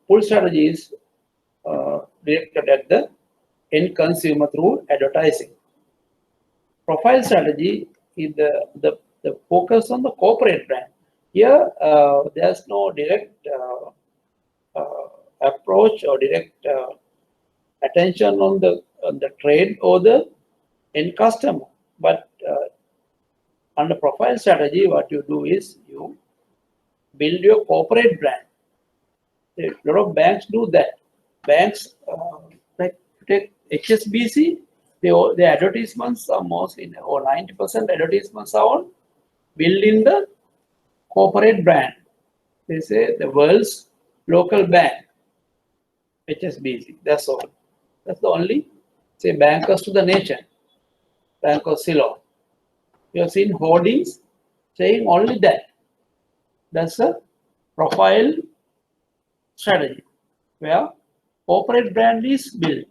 Pull strategy is directed at the end consumer through advertising. Profile strategy is the focus on the corporate brand. Here, there's no direct approach or direct attention on the trade or the end customer. But under profile strategy, what you do is you build your corporate brand. A lot of banks do that. Banks like take HSBC, the advertisements are mostly, or 90% advertisements are on building the corporate brand. They say the world's local bank, HSBC. That's all. That's the only, say, bankers to the nation, Bank of Ceylon. You have seen hoardings saying only that. That's a profile strategy where corporate brand is built.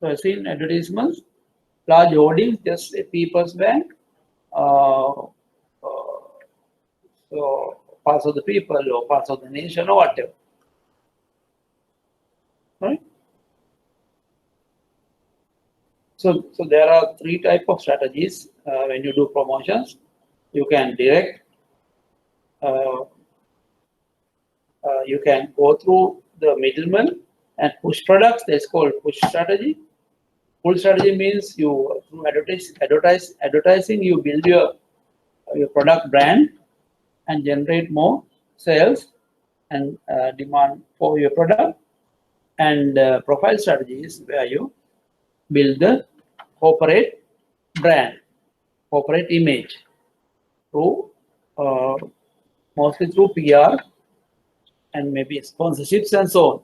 So I've seen advertisements, large hoardings, just a People's Bank, so parts of the people or parts of the nation or whatever. Right? So there are three types of strategies when you do promotions. You can direct you can go through the middleman and push products. That's called push strategy. Pull strategy means you through advertising you build your product brand and generate more sales and demand for your product. And profile strategy is where you build the corporate brand, corporate image through mostly through PR and maybe sponsorships and so on.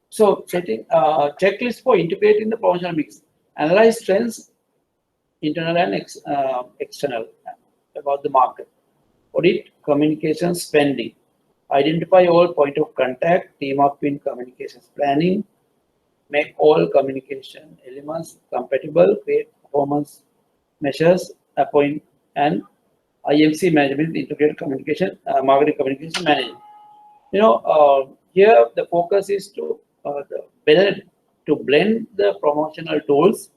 So setting a checklist for integrating the promotional mix. Analyze trends, internal and external, about the market. Audit communication spending. Identify all point of contact, team up in communications planning, make all communication elements compatible, create performance measures, appoint and IMC management, integrated communication, marketing communication management. Here the focus is to blend the promotional tools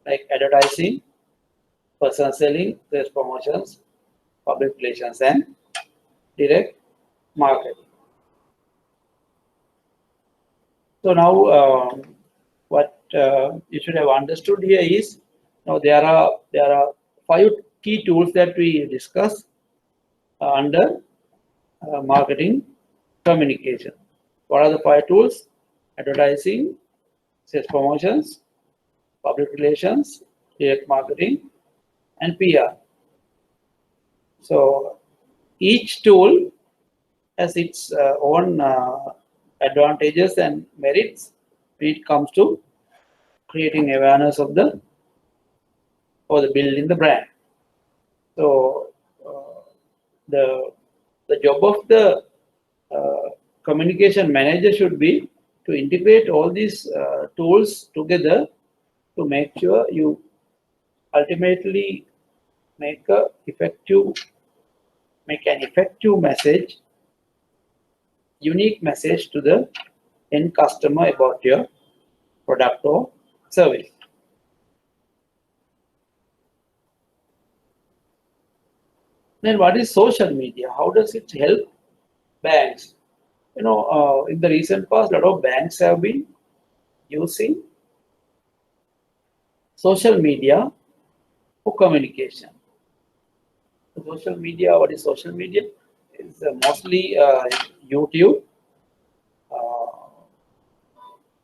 like advertising, personal selling, sales promotions, public relations, and direct marketing. So now, what you should have understood here is, there are 5 key tools that we discuss under marketing communication. What are the 5 tools? Advertising, sales promotions, public relations, direct marketing, and PR. So each tool has its own advantages and merits when it comes to creating awareness of the building the brand. So the job of the communication manager should be to integrate all these tools together to make sure you ultimately make an effective message, unique message to the end customer about your product or service. Then what is social media? How does it help banks? In the recent past, a lot of banks have been using social media for communication. Social media, what is social media? It's mostly YouTube,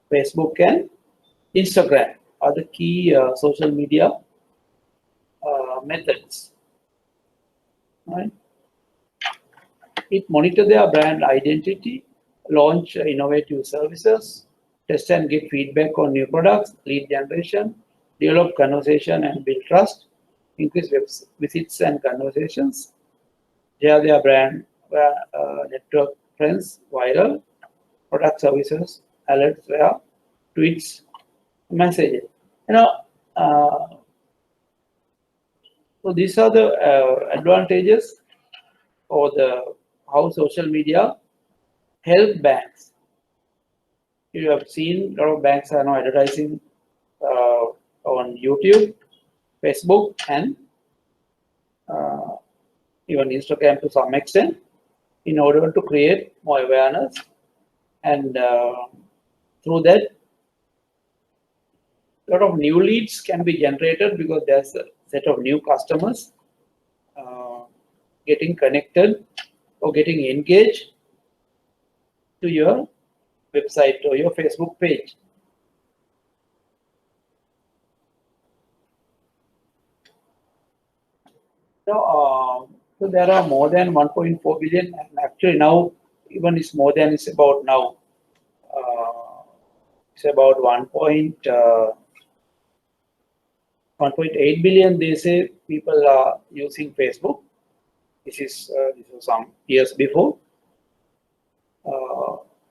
Facebook, and Instagram are the key social media methods. Right? It monitors their brand identity, launch innovative services, test and get feedback on new products, lead generation, develop conversation and build trust, increase visits and conversations, share their brand network trends, viral, product services, alerts via tweets, messages. So these are the advantages or how social media help banks. You have seen a lot of banks are now advertising on YouTube, Facebook, and even Instagram to some extent in order to create more awareness, and through that a lot of new leads can be generated because there's a set of new customers getting connected or getting engaged to your website or your Facebook page. So there are more than 1.4 billion, and actually now even it's more than, it's about now it's about 1.8 billion. They say people are using Facebook. This is some years before.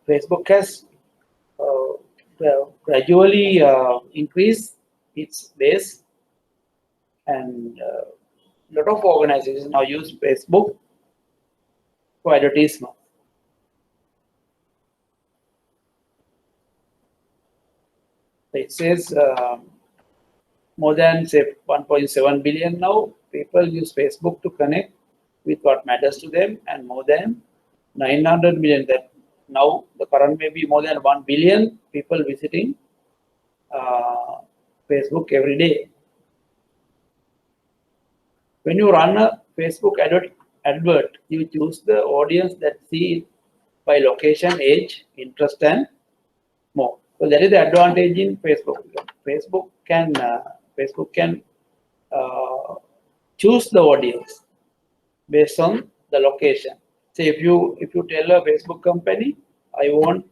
Facebook has gradually increased its base, and a lot of organizations now use Facebook for advertisement. It says more than say 1.7 billion now people use Facebook to connect with what matters to them, and more than 900 million, that now the current may be more than 1 billion people visiting Facebook every day. When you run a Facebook advert, you choose the audience that see it by location, age, interest, and more. So that is the advantage in Facebook. Facebook can choose the audience based on the location. Say if you tell a Facebook company, I want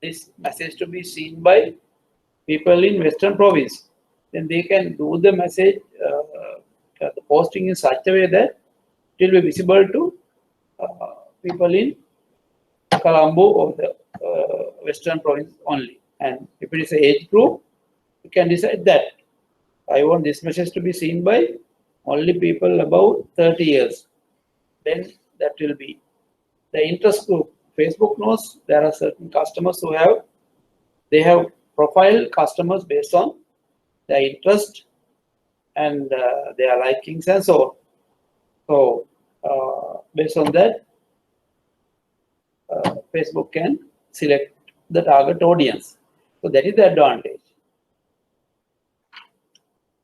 this message to be seen by people in Western Province, then they can do the message, the posting in such a way that it will be visible to people in Colombo or the Western Province only. And if it is an age group, you can decide that I want this message to be seen by only people above 30 years. Then that will be the interest group. Facebook knows there are certain customers who have profile customers based on their interest and their likings and so on. So based on that, Facebook can select the target audience. So that is the advantage.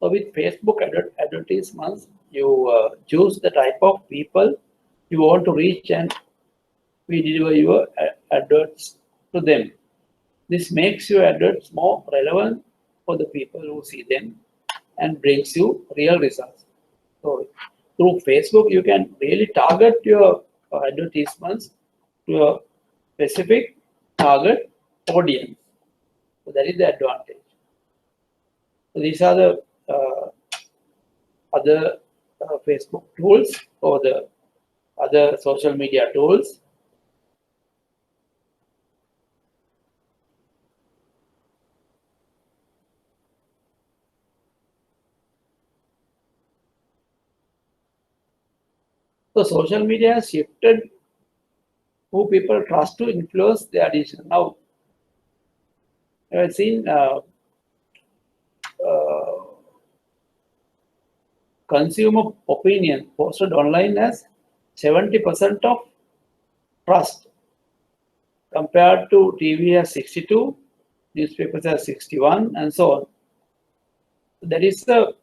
So with Facebook advertisements, you choose the type of people you want to reach and we deliver your adverts to them. This makes your adverts more relevant for the people who see them and brings you real results. So through Facebook, you can really target your advertisements to a specific target audience. So that is the advantage. So these are the other Facebook tools or the other social media tools. So social media has shifted who people trust to influence their decision. Now, I've seen consumer opinion posted online as 70% of trust compared to TV as 62, newspapers as 61, and so on. That is the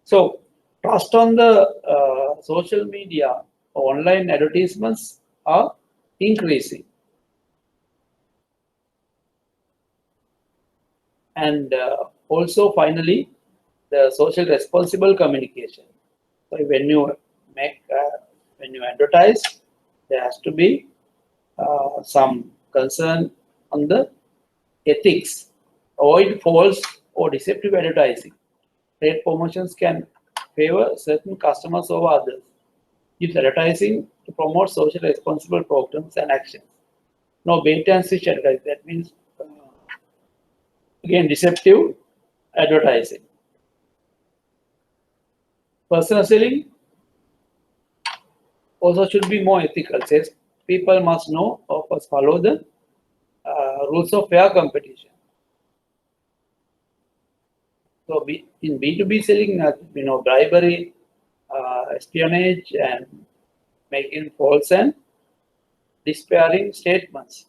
so trust on the social media online advertisements are increasing, and also finally the social responsible communication. So when you advertise, there has to be some concern on the ethics. Avoid false or deceptive advertising. Trade promotions can favor certain customers over others. Use advertising to promote social responsible programs and actions. No bait and switch advertising. That means again deceptive advertising. Personal selling also should be more ethical. Says people must know or must follow the rules of fair competition. So in B2B selling, bribery, espionage, and making false and despairing statements.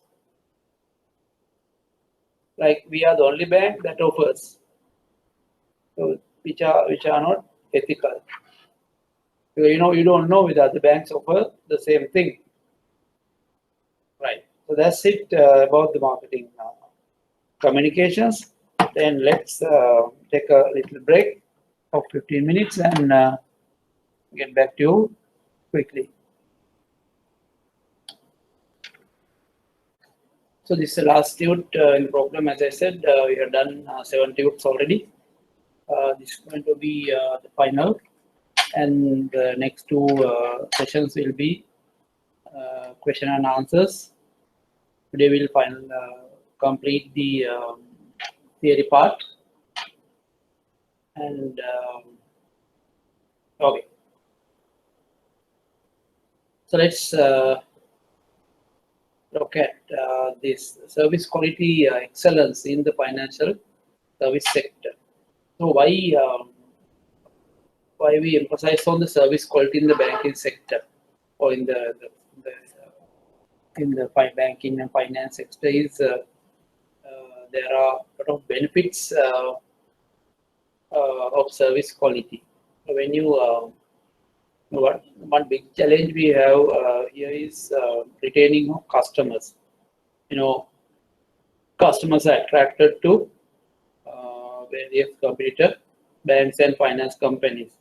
Like we are the only bank that offers, so which are not ethical. So, you don't know whether other banks offer the same thing, right? So that's it about the marketing communications. Then let's take a little break of 15 minutes and get back to you quickly. So this is the last tute in the program. As I said, we have done 7 tutes already. This is going to be the final, and the next 2 sessions will be question and answers. Today we'll complete the theory part, and okay. So let's look at this service quality excellence in the financial service sector. So why we emphasize on the service quality in the banking sector or in the banking and finance sector is there are a lot of benefits of service quality. When you one big challenge we have here is retaining of customers. Customers are attracted to various competitor banks and finance companies.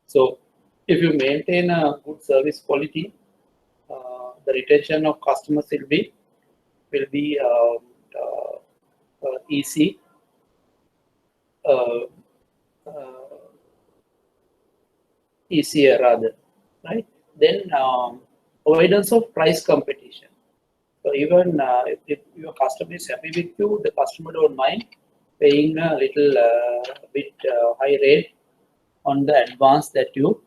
So if you maintain a good service quality, the retention of customers will be easy. Easier rather, right? Then avoidance of price competition. So even if your customer is happy with you, the customer don't mind paying a little bit high rate on the advance that you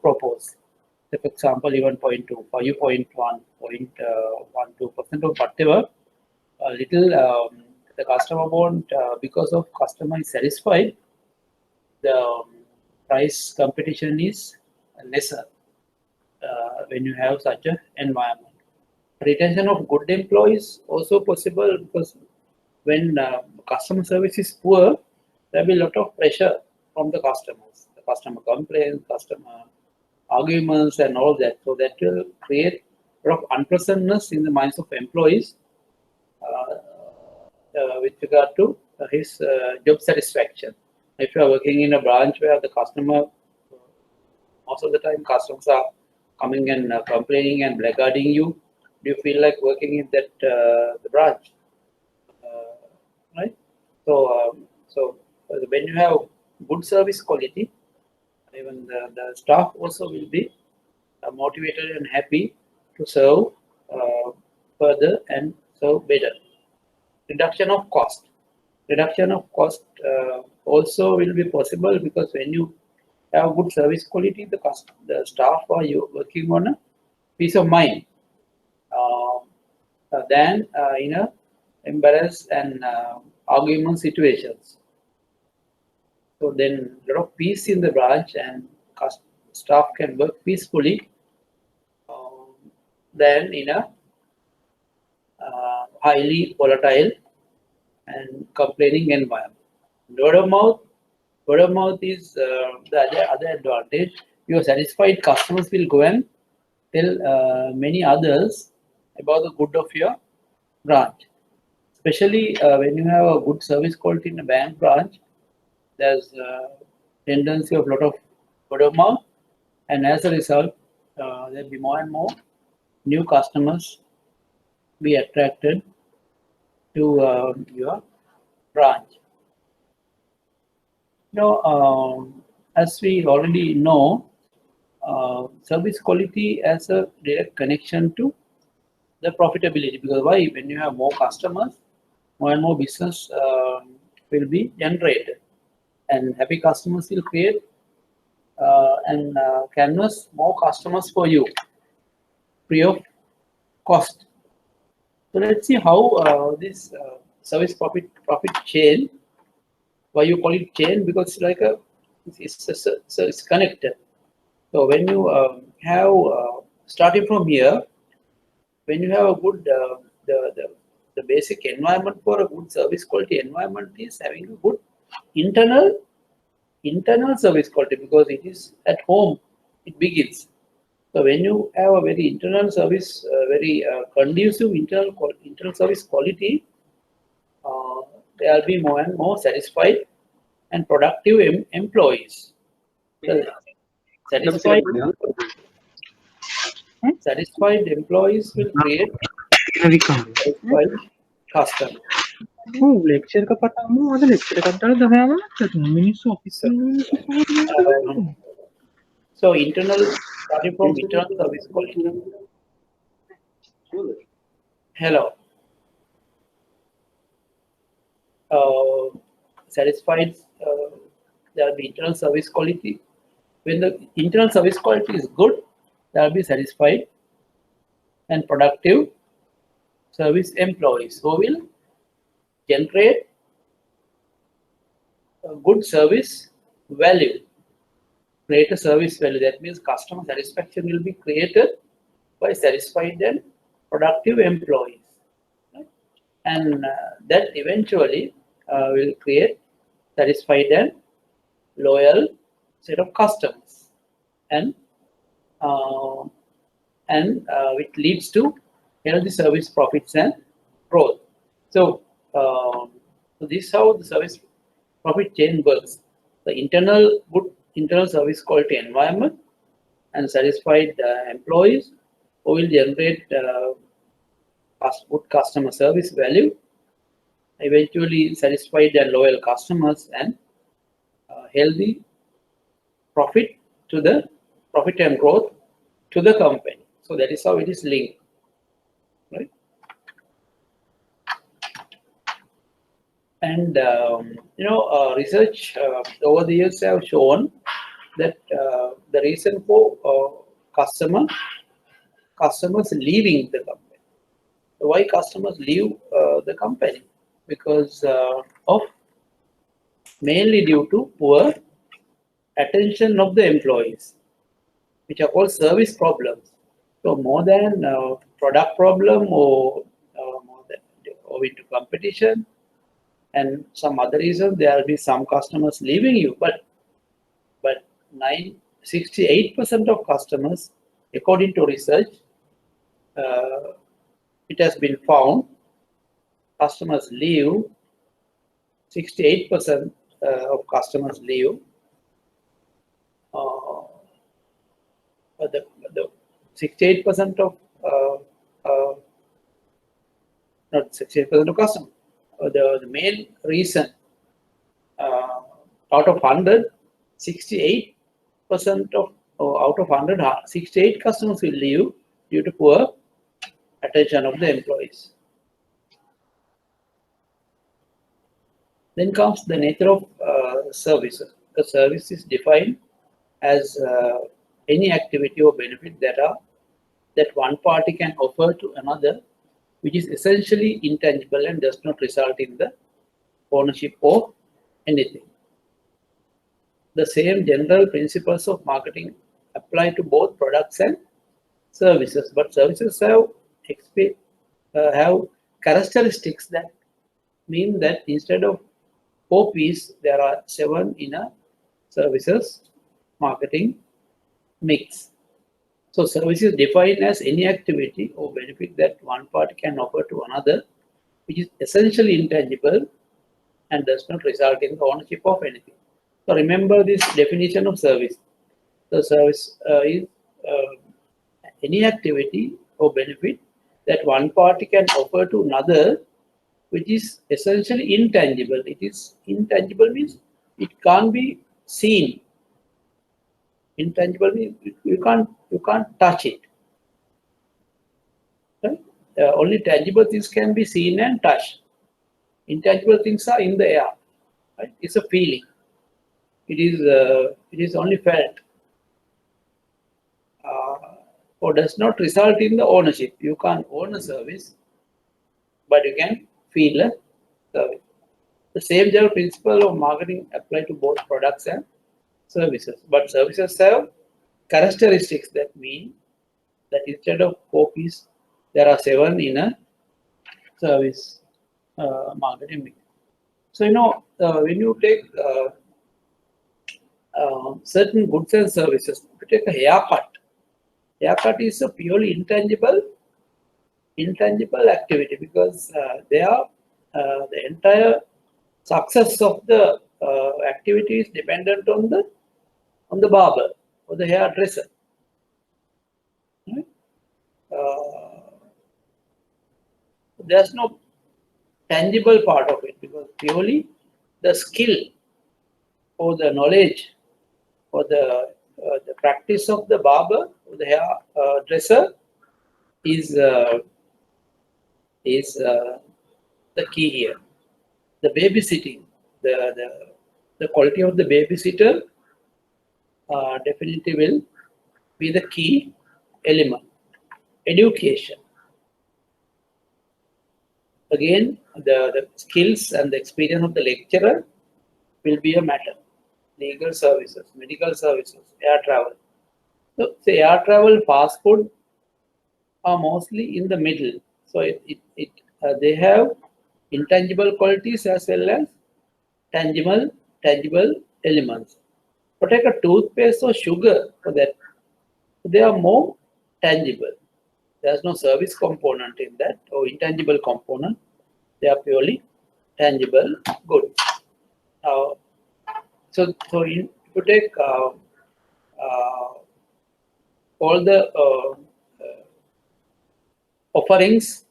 propose. So for example, even 0.2 for you 0.1, 0.12% or whatever, a little the customer won't because of customer is satisfied. The price competition is lesser when you have such an environment. Retention of good employees also possible because when customer service is poor, there will be a lot of pressure from the customers. The customer complaints, customer arguments, and all that. So that will create a lot of unpleasantness in the minds of employees with regard to his job satisfaction. If you are working in a branch where the customer, most of the time customers are coming and complaining and blackguarding you, do you feel like working in that the branch, right? So, when you have good service quality, even the staff also will be motivated and happy to serve further and serve better. Reduction of cost. Reduction of cost also will be possible because when you have good service quality, the staff are you working on a peace of mind than in a embarrassed and argument situations. So then a lot of peace in the branch and staff can work peacefully than in a highly volatile and complaining environment. Word of mouth is the other advantage. Your satisfied customers will go and tell many others about the good of your branch. Especially when you have a good service quality in a bank branch, there's a tendency of a lot of word of mouth, and as a result, there'll be more and more new customers be attracted to your branch. As we already know, service quality has a direct connection to the profitability, because why? When you have more customers, more and more business will be generated, and happy customers will create and canvas more customers for you free of cost. So let's see how this service profit chain. Why you call it chain? Because it's like it's connected. So when you have starting from here, when you have a good the basic environment for a good service quality environment is having a good internal service quality, because it is at home it begins. So when you have a very internal service, very conducive internal service quality, there will be more and more satisfied and productive employees. So satisfied employees will create satisfied customers. lecture ka patamu ada lecture ka dala dahama මිනිස්සු office So internal, starting from internal service quality. Hello. Satisfied, there will be internal service quality. When the internal service quality is good, there will be satisfied and productive service employees who will generate a good service value, create a service value. That means customer satisfaction will be created by satisfied and productive employees. Right? And that eventually will create satisfied and loyal set of customers, and which leads to healthy service profits and growth. So, so this is how the service profit chain works. The good internal service quality environment and satisfied employees who will generate good customer service value, eventually satisfied and loyal customers, and healthy profit and growth to the company. So that is how it is linked, right? And research over the years have shown that the reason for customers leaving the company. Why customers leave the company? Because of mainly due to poor attention of the employees, which are called service problems. So more than product problem or more than owing to competition and some other reasons, there will be some customers leaving you. But 68% of customers, according to research, it has been found customers leave. 68% of customers leave. The 68% of not 68% of customers. The main reason out of 100, 68% of out of 100, 68 customers will leave due to poor attention of the employees. Then comes the nature of services. The service is defined as any activity or benefit that one party can offer to another, which is essentially intangible and does not result in the ownership of anything. The same general principles of marketing apply to both products and services, but services have characteristics that mean that instead of 4 P's, there are 7 in a services marketing mix. So service is defined as any activity or benefit that one party can offer to another, which is essentially intangible and does not result in the ownership of anything. So remember this definition of service. The service is any activity or benefit that one party can offer to another, which is essentially intangible. It is intangible means it can't be seen. Intangible means you can't touch it. Right? Only tangible things can be seen and touched. Intangible things are in the air. Right? It's a feeling. It is only felt. Or does not result in the ownership. You can't own a service, but you can feel a service. The same general principle of marketing apply to both products and services, but services have characteristics that mean that instead of 4 P's, there are 7 in a service marketing mix. So when you take certain goods and services, if you take a haircut. Haircut is a purely intangible activity because they are the entire success of the activity is dependent on the barber or the hairdresser. Right? There's no tangible part of it because purely the skill or the knowledge or the practice of the barber or the hairdresser is the key here. The babysitting, the quality of the babysitter definitely will be the key element. education. Again, the skills and the experience of the lecturer will be a matter. Legal services, medical services, air travel. So, say air travel, fast food are mostly in the middle. So, they have intangible qualities as well as tangible elements. But take a toothpaste or sugar for that, they are more tangible. There's no service component in that or intangible component. They are purely tangible goods. So if you take all the offerings,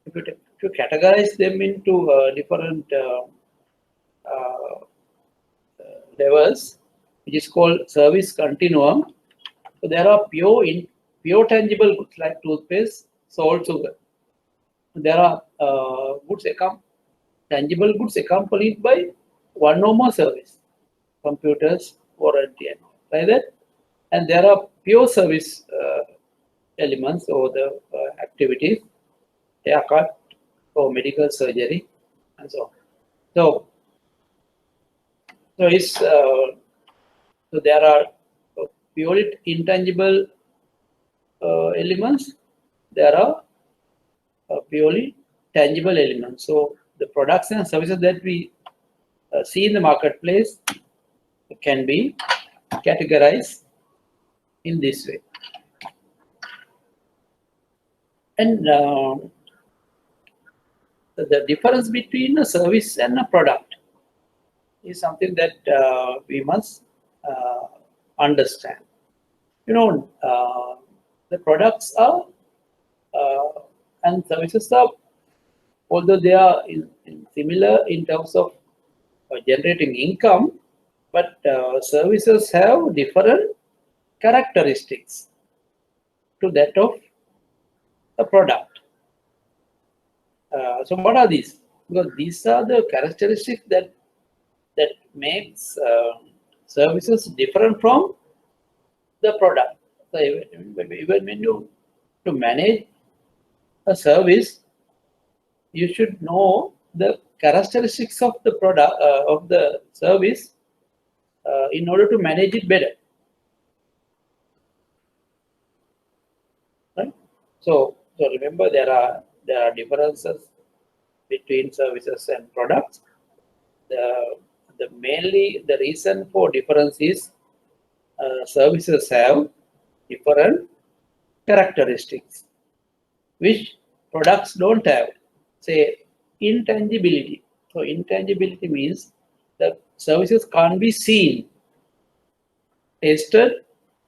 if you categorize them into different levels, which is called service continuum. So there are pure tangible goods like toothpaste, salt, sugar. There are tangible goods accompanied by one or more service, computers, warranty, and like that. And there are pure service elements or the activities, haircut or medical surgery, and so on. So there are purely intangible elements. There are purely tangible elements. So the products and services that we see in the marketplace can be categorized in this way. And the difference between a service and a product is something that we must understand. The products are and services are, although they are similar in terms of generating income, but services have different characteristics to that of a product. So what are these? Because these are the characteristics that makes services different from the product. So even when you to manage a service, you should know the characteristics of the product of the service in order to manage it better. Right? So remember there are differences between services and products. Mainly the reason for difference is services have different characteristics which products don't have. Say intangibility. So intangibility means the services can't be seen, tasted,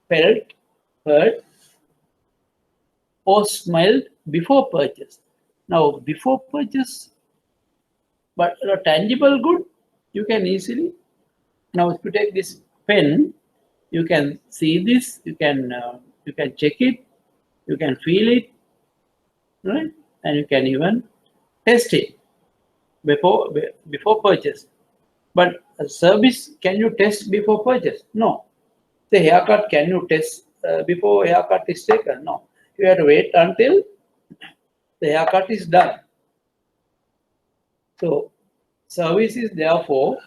felt, heard, or smelled before purchase. Now before purchase, but a tangible good, you can easily. Now if you take this pen, you can see this, you can check it, you can feel it, right? And you can even test it before purchase. But a service, can you test before purchase? No. The haircut, can you test before haircut is taken? No. You have to wait until the haircut is done. So service is therefore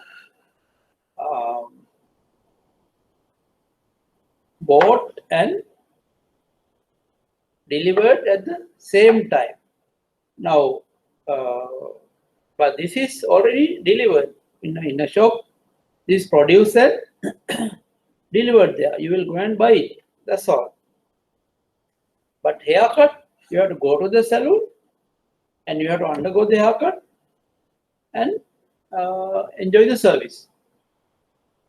bought and delivered at the same time. Now, but this is already delivered in a shop. This produced and delivered there. You will go and buy it. That's all. But haircut, you have to go to the salon and you have to undergo the haircut and enjoy the service.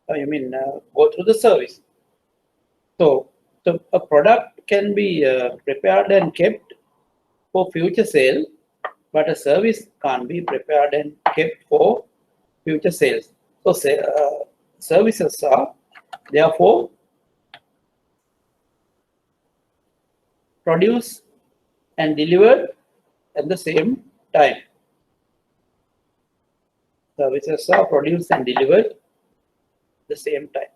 Go through the service. So a product can be prepared and kept for future sale, but a service can't be prepared and kept for future sales. So services are therefore produced and delivered at the same time. Services are produced and delivered at the same time.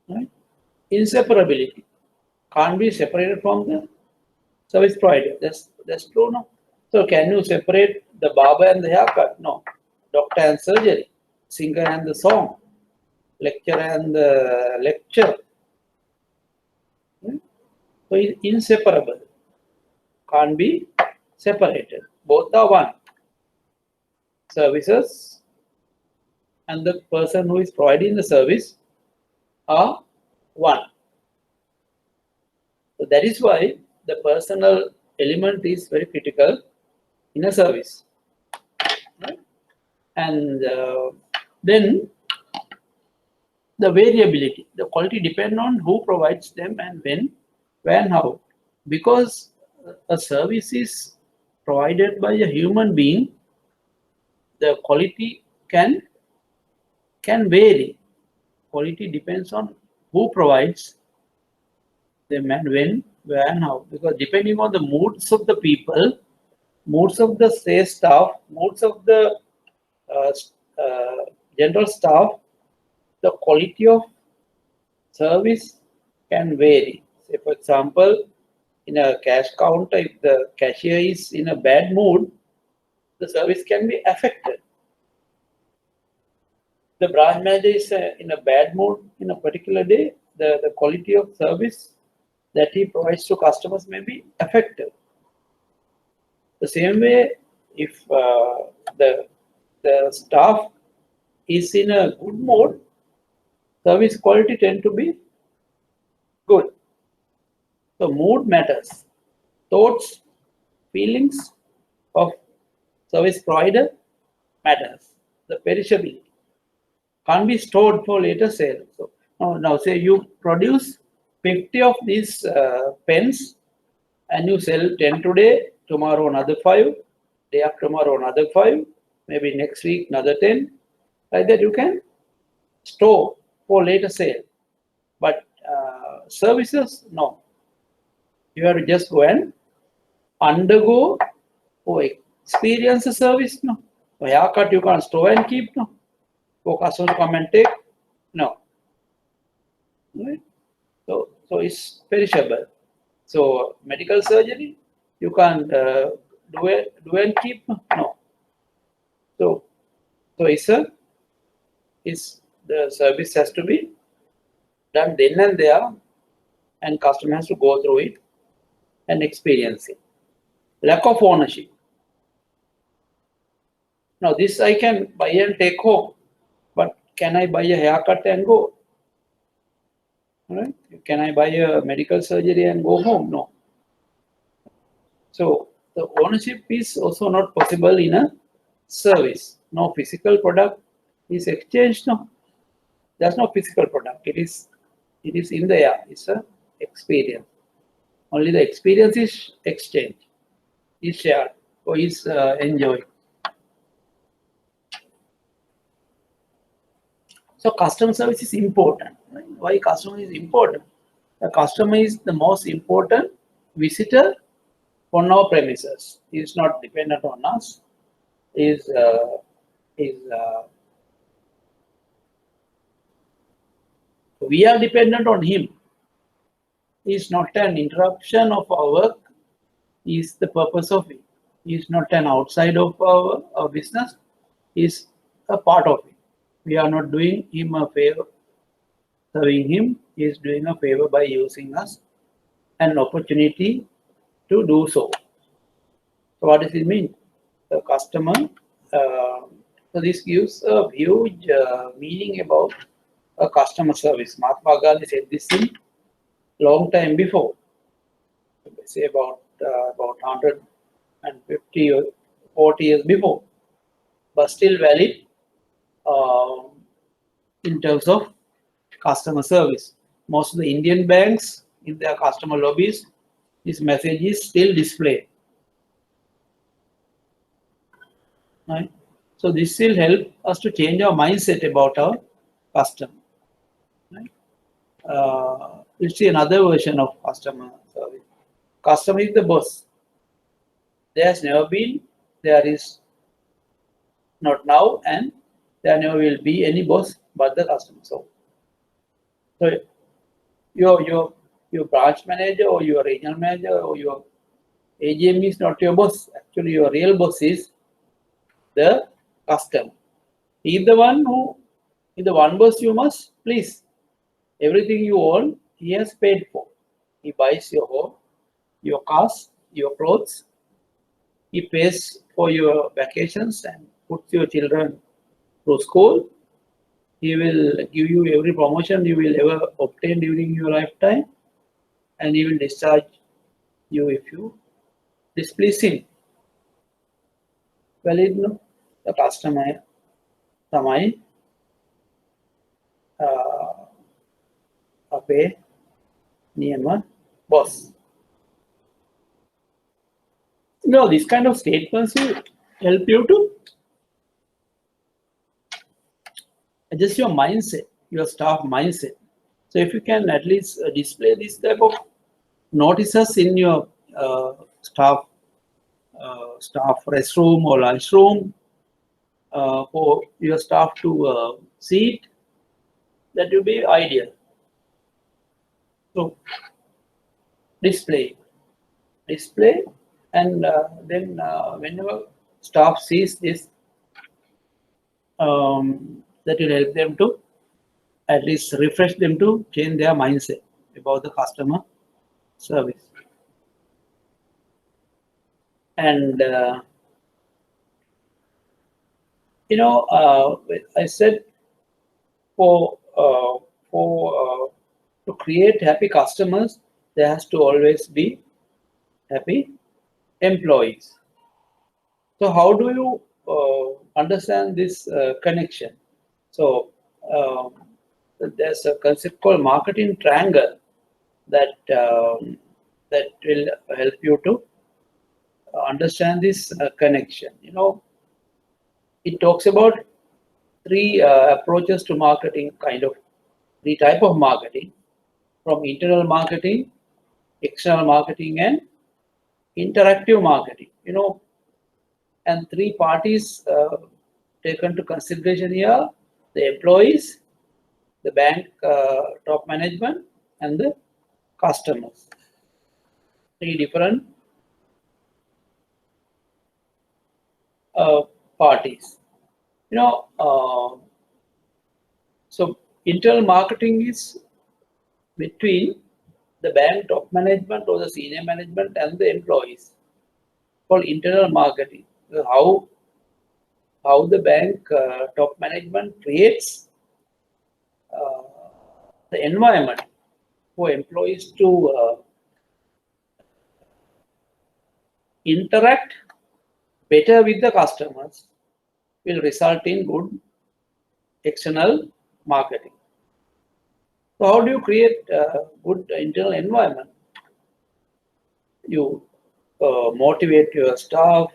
Right? inseparability. Can't be separated from the service provider. That's true, no? So can you separate the barber and the haircut? No. Doctor and surgery, singer and the song, lecturer and the lecture. So it's inseparable. Can't be separated. Both are one. Services and the person who is providing the service are one. So that is why the personal element is very critical in a service. Right? And then the variability, the quality depend on who provides them and when, where and how. Because a service is provided by a human being, the quality can vary. Quality depends on who provides them and when, where and how. Because depending on the moods of the people, moods of the sales staff, moods of the general staff, the quality of service can vary. Say, for example, in a cash counter, if the cashier is in a bad mood, the service can be affected. The branch manager is in a bad mood in a particular day, the quality of service that he provides to customers may be affected. The same way, if the staff is in a good mood, service quality tend to be good. So mood matters. Thoughts, feelings of service provider matters. The perishability can't be stored for later sale. So now say you produce 50 of these pens and you sell 10 today, tomorrow another 5, day after tomorrow another 5, maybe next week another 10. Like that you can store for later sale. But services, no. You have to just go and undergo or experience a service, no. For haircut you can't store and keep, no. For customers to come and take, no. Right? So it's perishable. So medical surgery, you can't do and keep, no. So the service has to be done then and there, and customer has to go through it and experience it. Lack of ownership. Now this I can buy and take home, but can I buy a haircut and go? Right? Can I buy a medical surgery and go home? No. So the ownership is also not possible in a service. No physical product is exchanged. No, there's no physical product. It is in the air. It's a experience. Only the experience is exchanged, is shared, or is enjoyed. So customer service is important. Right? Why customer is important? The customer is the most important visitor on our premises. He is not dependent on us. We are dependent on him. He is not an interruption of our work. He is the purpose of it. He is not an outside of our business. He is a part of it. We are not doing him a favor. Serving him, he is doing a favor by using us, an opportunity to do so. So what does it mean? The customer, so this gives a huge meaning about a customer service. Mahatma Gandhi said this in long time before, say about 150 or 40 years before, but still valid in terms of customer service. Most of the Indian banks in their customer lobbies, this message is still displayed. Right? So this will help us to change our mindset about our customer. Right? Let's see another version of customer service. Customer is the boss. There has never been, there is not now, and there never will be any boss but the customer. So your branch manager or your regional manager or your AGM is not your boss. Actually, your real boss is the customer. He's the one boss you must please. Everything you own, he has paid for. He buys your home, your cars, your clothes. He pays for your vacations and puts your children through school. He will give you every promotion you will ever obtain during your lifetime, and he will discharge you if you displease him. Well, the customer තමයි අපේ නියම boss. This kind of statements will help you to adjust your mindset, your staff mindset. So if you can at least display this type of notices in your staff restroom or lunchroom for your staff to see it, that will be ideal. So display, and then whenever staff sees this, that will help them to at least refresh them to change their mindset about the customer service. And I said to create happy customers, there has to always be happy employees. So how do you understand this connection? So there's a concept called marketing triangle that will help you to understand this connection. It talks about three approaches to marketing, three type of marketing, from internal marketing, external marketing, and interactive marketing. And three parties taken to consideration here: the employees, the bank top management, and the customers. Three different parties. So internal marketing is between the bank top management or the senior management and the employees. Called internal marketing. How the bank top management creates the environment for employees to interact better with the customers will result in good external marketing. So how do you create a good internal environment? You motivate your staff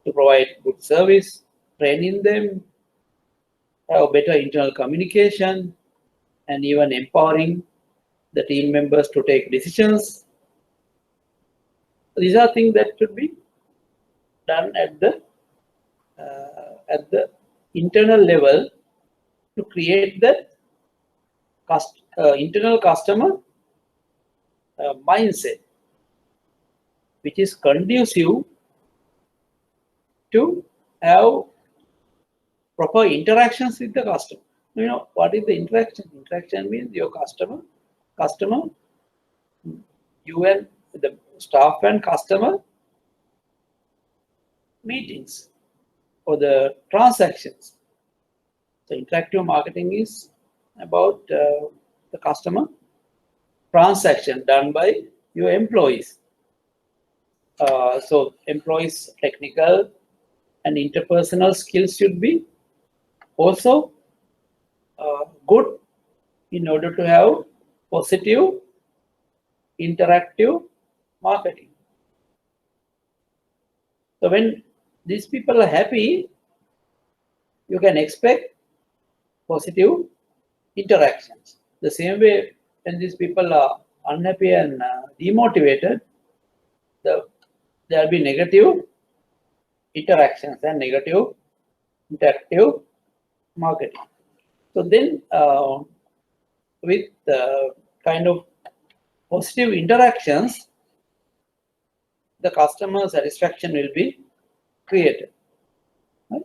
to provide good service, training them, have better internal communication, and even empowering the team members to take decisions. These are things that should be done at the internal level to create the internal customer mindset, which is conducive to have proper interactions with the customer. What is the interaction? Interaction means your customer, you and the staff and customer meetings or the transactions. So interactive marketing is about the customer transaction done by your employees. So employees' technical and interpersonal skills should be also good in order to have positive interactive marketing. So when these people are happy, you can expect positive interactions. The same way, when these people are unhappy and demotivated, there will be negative interactions and negative interactive marketing. So then with kind of positive interactions, the customer satisfaction will be created. Right?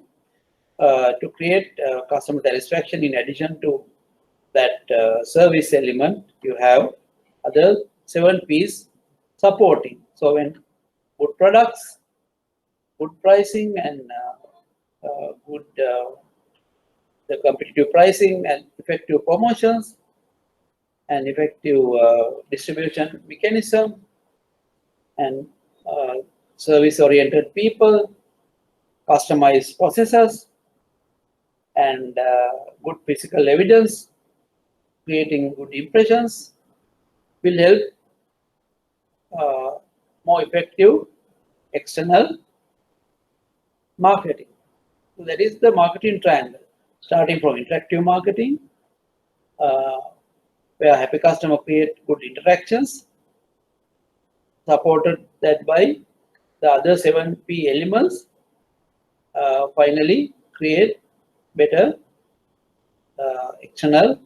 To create customer satisfaction, in addition to that service element, you have other 7 P's supporting. So when good products, good pricing, and good the competitive pricing and effective promotions and effective distribution mechanism and service-oriented people, customized processes, and good physical evidence, creating good impressions will help more effective external marketing. So that is the marketing triangle, starting from interactive marketing, where happy customer create good interactions, supported that by the other 7 P elements, finally create better external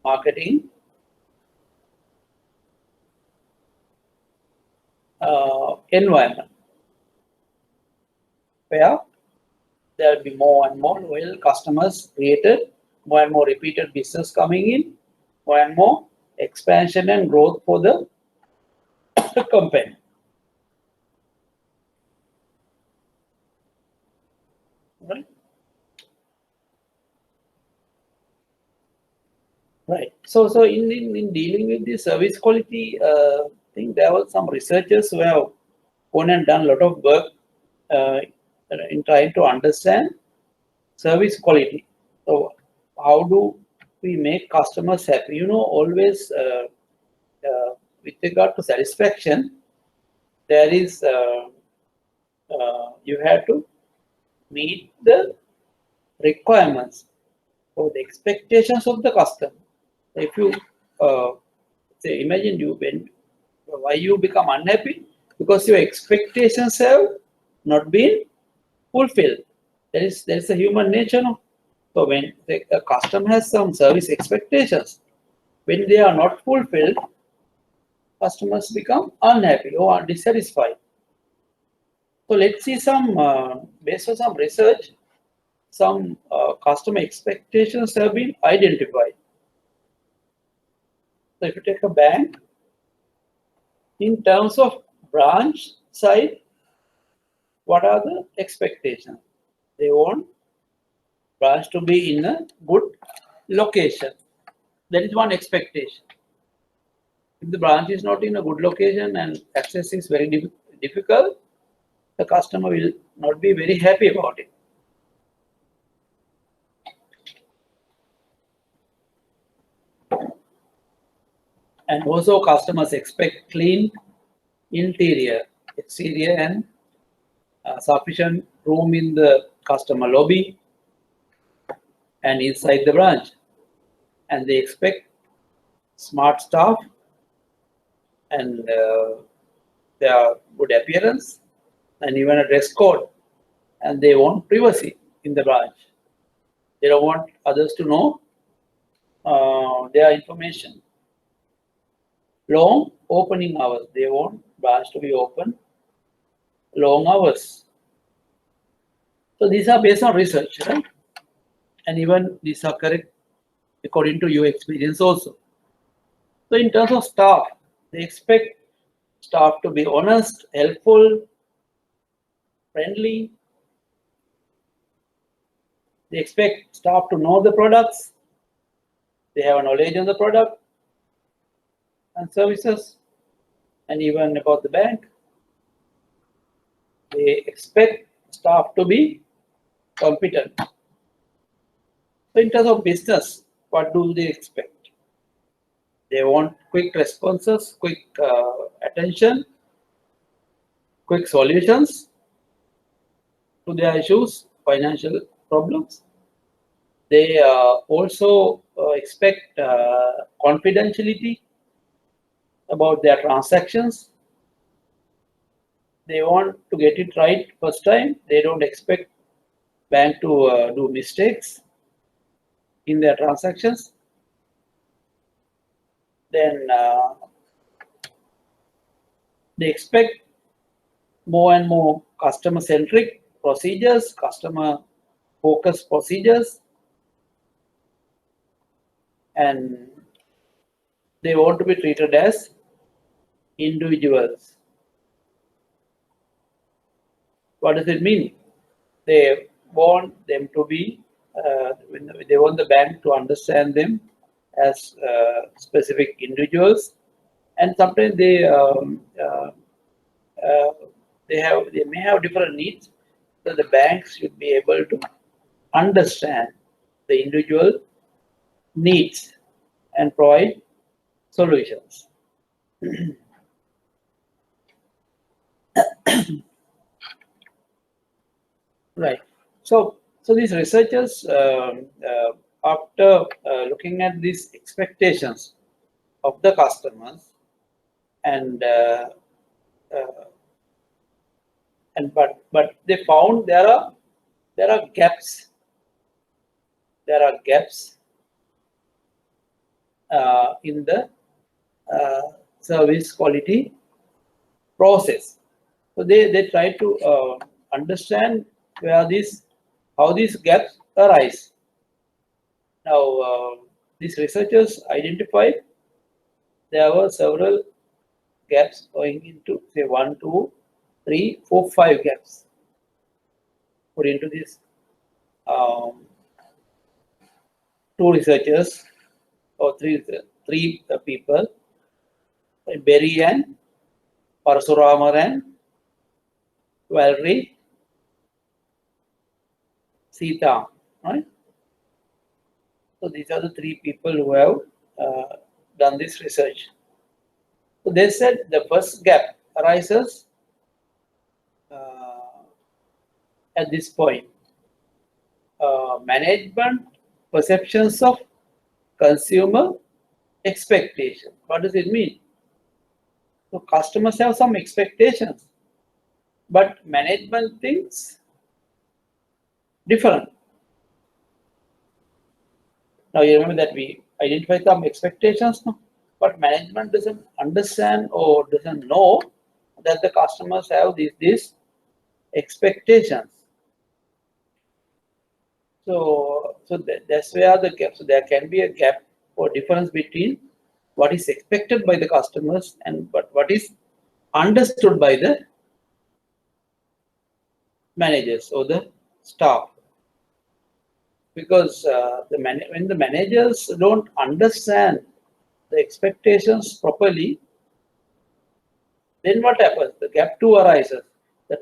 marketing environment, where there will be more and more loyal customers created, more and more repeated business coming in, more and more expansion and growth for the company. Right? Right. So in dealing with the service quality thing, there were some researchers who have gone and done a lot of work in trying to understand service quality. So how do we make customers happy? You know, always with regard to satisfaction, there is you have to meet the requirements or the expectations of the customer. If you say, imagine why you become unhappy, because your expectations have not been fulfilled. There is a human nature. No? So when a customer has some service expectations, when they are not fulfilled, customers become unhappy or dissatisfied. So let's see some, based on some research, some customer expectations have been identified. So if you take a bank, in terms of branch side, what are the expectations? They want branch to be in a good location. That is one expectation. If the branch is not in a good location and access is very difficult, the customer will not be very happy about it. And also customers expect clean interior, exterior, and sufficient room in the customer lobby and inside the branch. And they expect smart staff and their good appearance and even a dress code. And they want privacy in the branch. They don't want others to know their information. Long opening hours. They want branch to be open long hours. So these are based on research, right? And even these are correct according to your experience also. So in terms of staff, they expect staff to be honest, helpful, friendly. They expect staff to know the products. They have a knowledge on the product and services, and even about the bank. They expect staff to be competent. So in terms of business, what do they expect? They want quick responses, quick attention, quick solutions to their issues, financial problems. They also expect confidentiality about their transactions. They want to get it right first time. They don't expect bank to do mistakes in their transactions. then they expect more and more customer-centric procedures, customer-focused procedures, and they want to be treated as individuals. What does it mean? They want them to be, they want the bank to understand them as specific individuals, and sometimes they may have different needs, so the banks should be able to understand the individual needs and provide solutions. Right. So these researchers, after looking at these expectations of the customers, but they found there are gaps. There are gaps in the service quality process. So they try to understand how these gaps arise. Now, these researchers identified there were several gaps going into, say, 1, 2, 3, 4, 5 gaps put into this. Two researchers or three people, Berry and Parsuramar and Valerie Sita, right? So these are the 3 people who have done this research. So they said the first gap arises at this point. Management perceptions of consumer expectation. What does it mean? So customers have some expectations, but management thinks different. Now you remember that we identify some expectations, no? But management doesn't understand or doesn't know that the customers have these expectations. So that's where the gap. So there can be a gap or difference between what is expected by the customers and what is understood by the managers or the staff. Because when the managers don't understand the expectations properly, then what happens? The gap 2 arises. The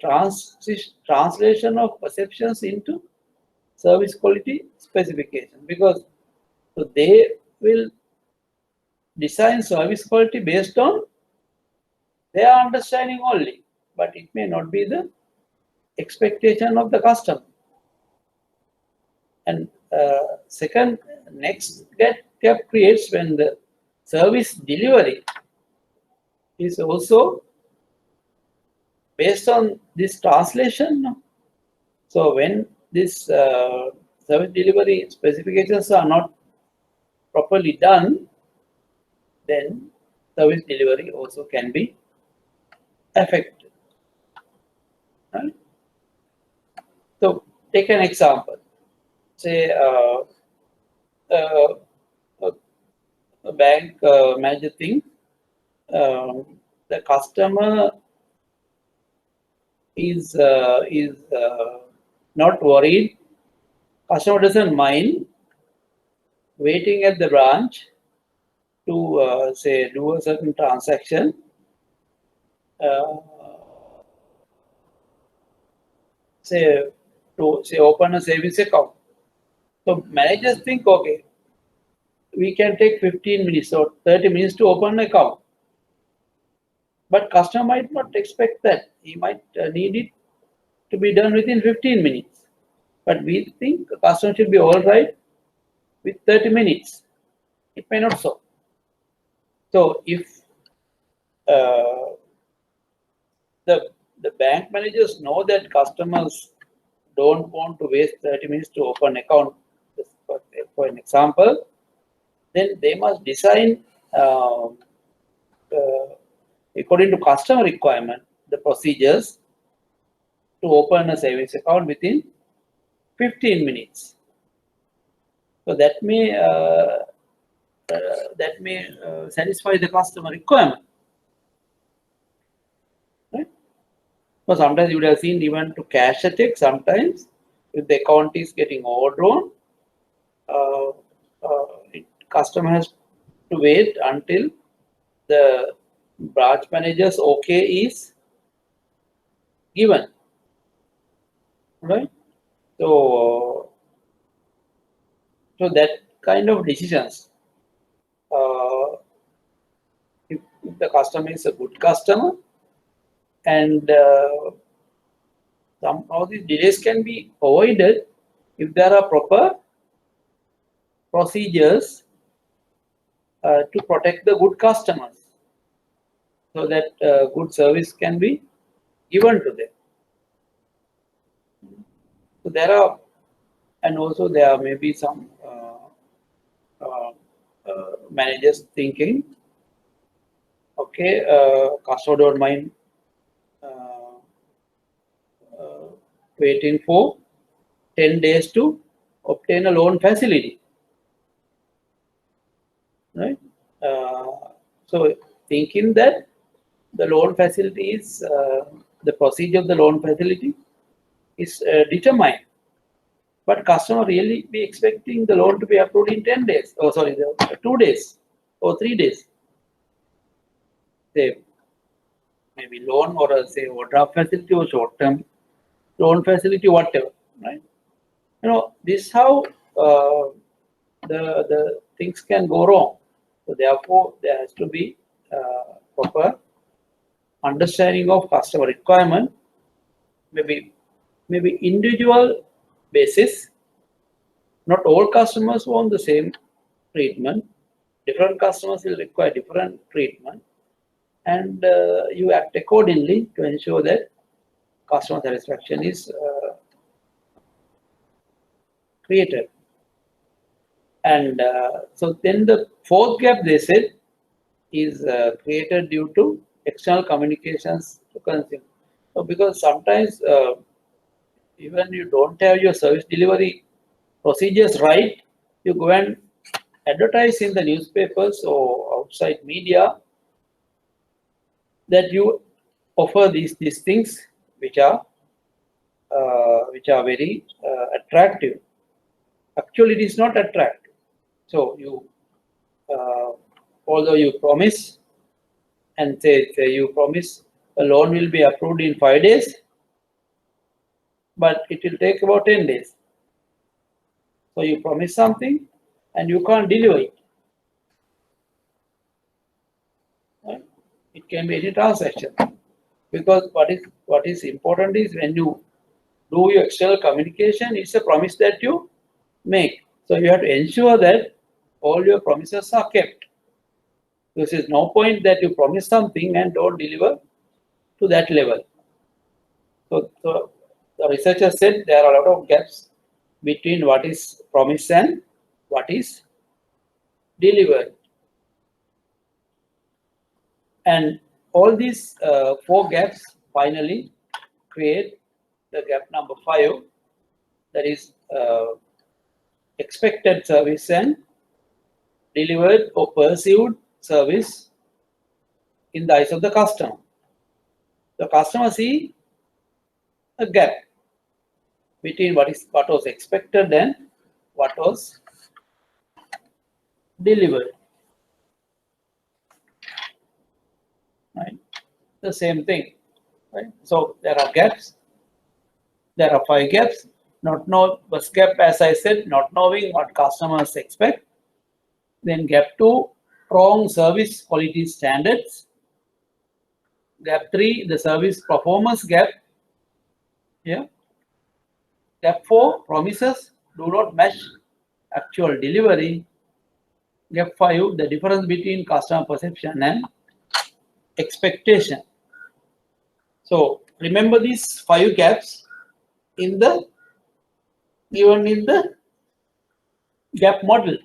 translation of perceptions into service quality specification, because so they will design service quality based on their understanding only, but it may not be the expectation of the customer. And next gap creates when the service delivery is also based on this translation. So when this service delivery specifications are not properly done, then service delivery also can be affected. Right? So take an example. Say a bank manager thinks the customer is not worried. Customer doesn't mind waiting at the branch to say do a certain transaction. Say open a savings account. So managers think, okay, we can take 15 minutes or 30 minutes to open an account. But customer might not expect that. He might need it to be done within 15 minutes. But we think the customer should be all right with 30 minutes. It may not so. So if the bank managers know that customers don't want to waste 30 minutes to open an account, for an example, then they must design uh, according to customer requirement, the procedures to open a savings account within 15 minutes. So that may satisfy the customer requirement. Right? So sometimes you would have seen even to cash a check. Sometimes if the account is getting overdrawn, customer has to wait until the branch manager's okay is given, right? So that kind of decisions, if the customer is a good customer, and some of these delays can be avoided if there are proper procedures to protect the good customers, so that good service can be given to them. So there are, and also there may be some managers thinking, okay, customer don't mind waiting for 10 days to obtain a loan facility, right? So thinking that the loan facility is, the procedure of the loan facility is determined, but customer really be expecting the loan to be approved in 10 days, oh sorry, 2 days or 3 days. Say maybe loan or say overdraft facility or short-term loan facility, whatever, right? You know, this is how the things can go wrong. So therefore, there has to be proper understanding of customer requirement, maybe individual basis. Not all customers want the same treatment. Different customers will require different treatment, and you act accordingly to ensure that customer satisfaction is created. And so then the fourth gap, they said, is created due to external communications to consumer. So because sometimes even you don't have your service delivery procedures right, you go and advertise in the newspapers or outside media that you offer these things which are very attractive. Actually, it is not attractive. So you, although you promise and say you promise a loan will be approved in 5 days, but it will take about 10 days. So you promise something and you can't deliver it. Right? It can be any transaction, because what is important is when you do your external communication, it's a promise that you make. So you have to ensure that all your promises are kept. There is no point that you promise something and don't deliver to that level. So the researchers said there are a lot of gaps between what is promised and what is delivered. And all these 4 gaps finally create the gap number 5, that is expected service and delivered or perceived service in the eyes of the customer. The customer see a gap between what was expected and what was delivered. Right? The same thing. Right? So there are gaps. There are 5 gaps. First gap, as I said, not knowing what customers expect. Then gap 2, wrong service quality standards. Gap 3, the service performance gap. Yeah. Gap 4, promises do not match actual delivery. Gap 5, the difference between customer perception and expectation. So remember these 5 gaps given in the gap model.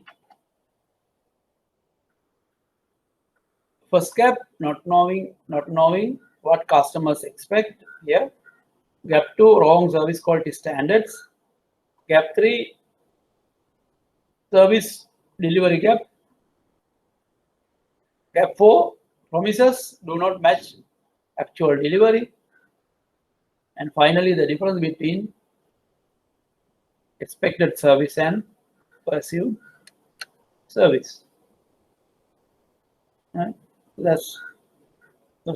First gap, not knowing what customers expect here. Gap 2, wrong service quality standards. Gap 3, service delivery gap. Gap 4, promises do not match actual delivery. And finally, the difference between expected service and perceived service. Right? Those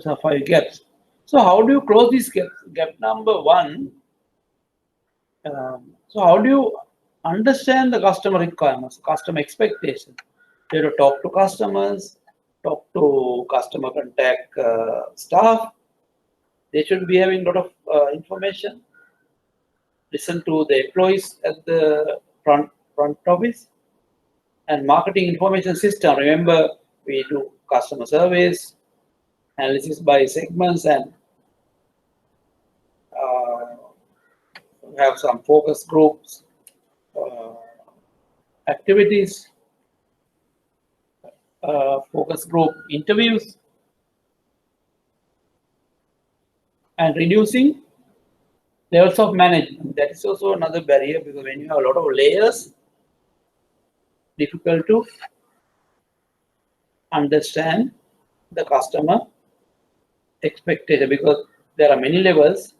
are 5 gaps. So how do you close these gaps? Gap number 1. So how do you understand the customer requirements, customer expectation? You have to talk to customers, talk to customer contact staff. They should be having a lot of information. Listen to the employees at the front office. And marketing information system. Remember, we do customer surveys, analysis by segments, and have some focus groups, activities, focus group interviews, and reducing levels of management. That is also another barrier, because when you have a lot of layers, difficult to understand the customer expectation, because there are many levels.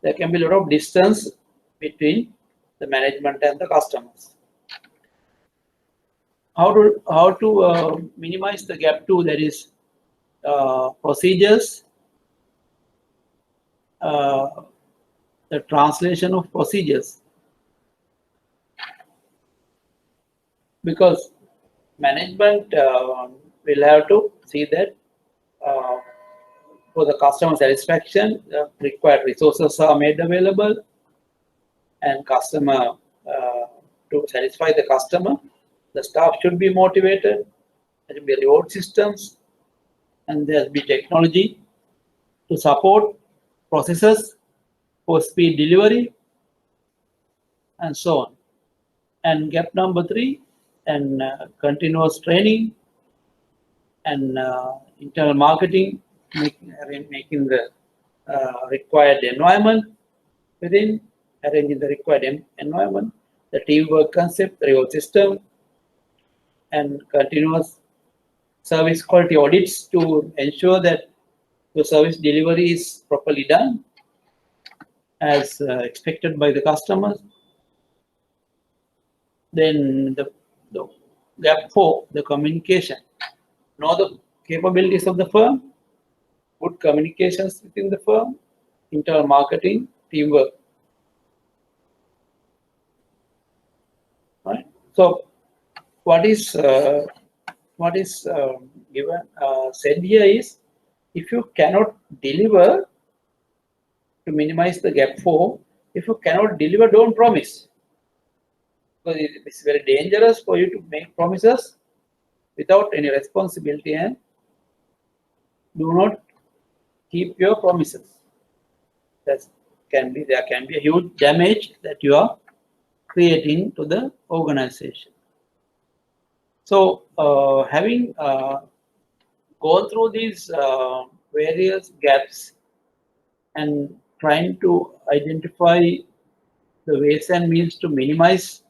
There can be a lot of distance between the management and the customers. How to minimize the gap 2, that is procedures, the translation of procedures, because management will have to see that for the customer satisfaction, required resources are made available, and customer to satisfy the customer, the staff should be motivated. There should be reward systems, and there will be technology to support processes for speed delivery, and so on. And gap number 3, and continuous training and internal marketing, making the required environment within, arranging the required environment, the teamwork concept, the reward system, and continuous service quality audits to ensure that the service delivery is properly done as expected by the customers. Then the gap 4, the communication. Know the capabilities of the firm, good communications within the firm, internal marketing, teamwork. Right. So, what is given said here is, if you cannot deliver, to minimize the gap 4, if you cannot deliver, don't promise, because it's very dangerous for you to make promises without any responsibility, and do not keep your promises. There can be a huge damage that you are creating to the organization. So having gone through these various gaps and trying to identify the ways and means to minimize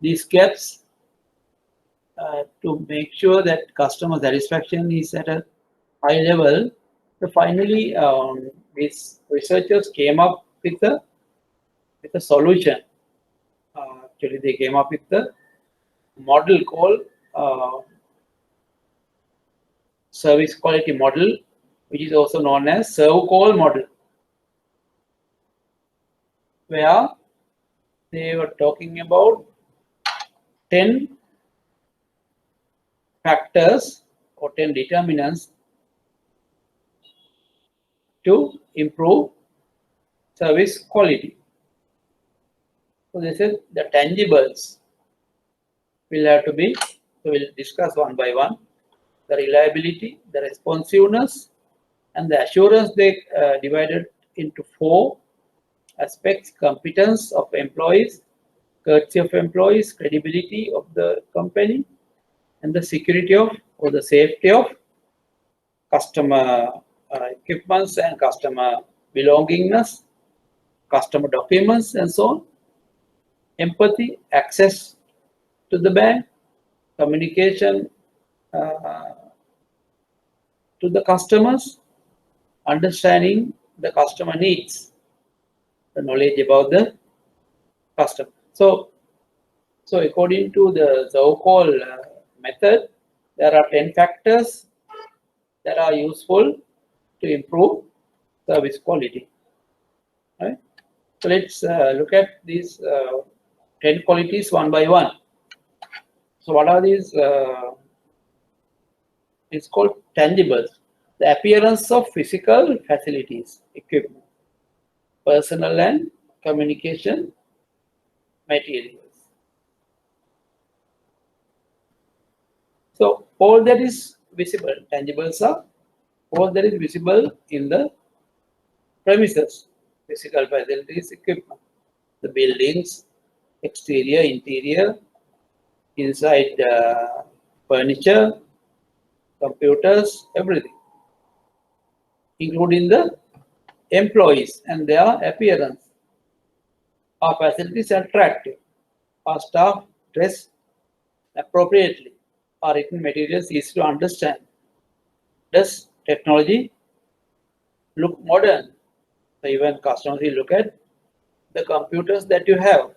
these gaps, to make sure that customer satisfaction is at a high level, so finally these researchers came up with a solution. Actually, they came up with the model called service quality model, which is also known as serve call model, where they were talking about 10 factors or 10 determinants to improve service quality. So this is the tangibles will have to be, so we'll discuss one by one. The reliability, the responsiveness, and the assurance. They divided into 4 aspects: competence of employees, courtesy of employees, credibility of the company, and the security of, or the safety of customer equipments and customer belongingness, customer documents, and so on. Empathy, access to the bank, communication to the customers, understanding the customer needs, the knowledge about the customer. So according to the so-called method, there are 10 factors that are useful to improve service quality. Right? So let's look at these 10 qualities one by one. So what are these? It's called tangibles. The appearance of physical facilities, equipment, personal and communication materials. So all that is visible, tangibles are all that is visible in the premises, physical facilities, equipment, the buildings, exterior, interior, inside furniture, computers, everything, including the employees and their appearance. Are facilities attractive? Are staff dressed appropriately? Are written materials easy to understand? Does technology look modern? So even customers will look at the computers that you have.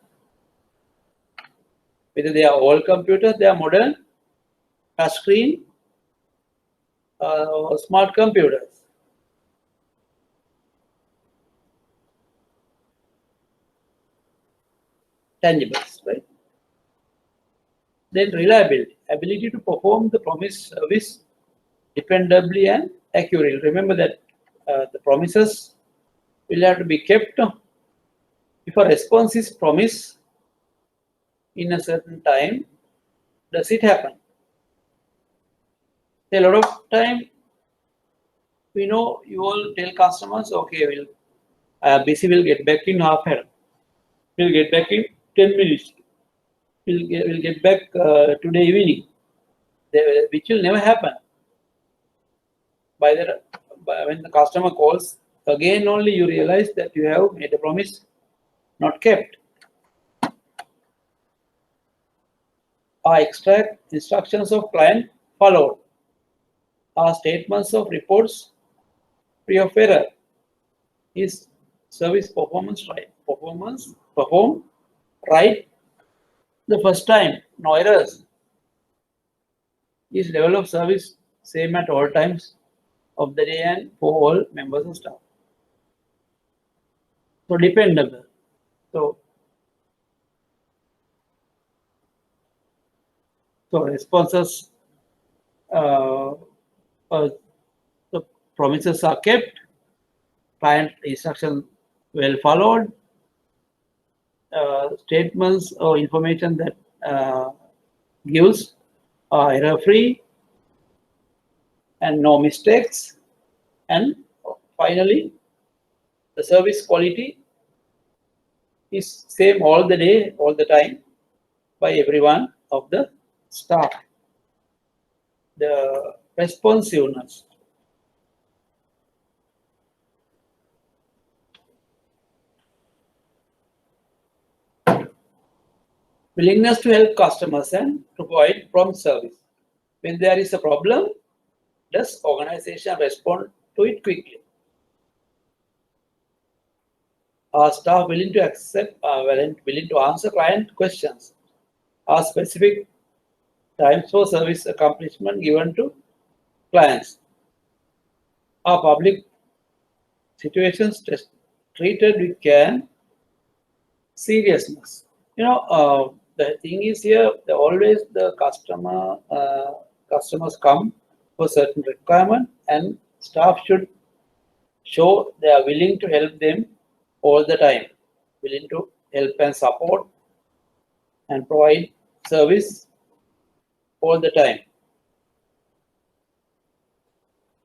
Whether they are old computers, they are modern, touchscreen, or smart computers. Tangibles, right? Then reliability, ability to perform the promised service dependably and accurately. Remember that the promises will have to be kept. If a response is promised in a certain time, does it happen? A lot of time, we know you all tell customers, okay, we'll busy, we'll get back in half an hour. We'll get back in 10 minutes. We'll get back today evening, which will never happen. When the customer calls again, only you realize that you have made a promise not kept. Are extract instructions of client followed? Are statements of reports free of error? Is service performance performed right the first time? No errors. Is level of service same at all times of the day and for all members of staff? So dependable. So responses, the promises are kept, client instructions well followed, statements or information that gives are error free and no mistakes, and finally the service quality is same all the day, all the time by everyone of the staff. The responsiveness. Willingness to help customers and to provide prompt service. When there is a problem, does organization respond to it quickly? Are staff willing to willing to answer client questions? Are specific times for service accomplishment given to clients? Are public situations treated with care and seriousness? The thing is here, always the customers come for certain requirement, and staff should show they are willing to help them all the time, willing to help and support and provide service all the time.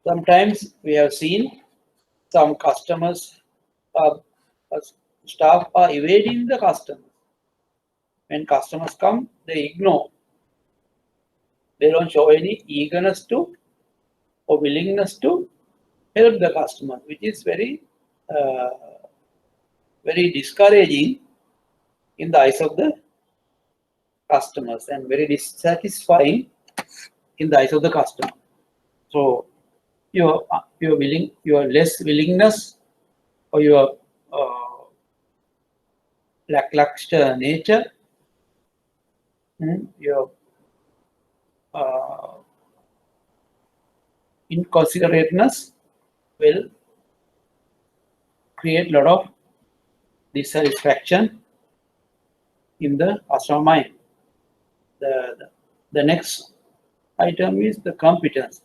Sometimes we have seen some customers, staff are evading the customers. When customers come, they ignore. They don't show any eagerness to or willingness to help the customer, which is very very discouraging in the eyes of the customers and very dissatisfying in the eyes of the customer. So your less willingness or your lackluster nature, your inconsiderateness will create a lot of dissatisfaction in the customer mind. The next item is the competence,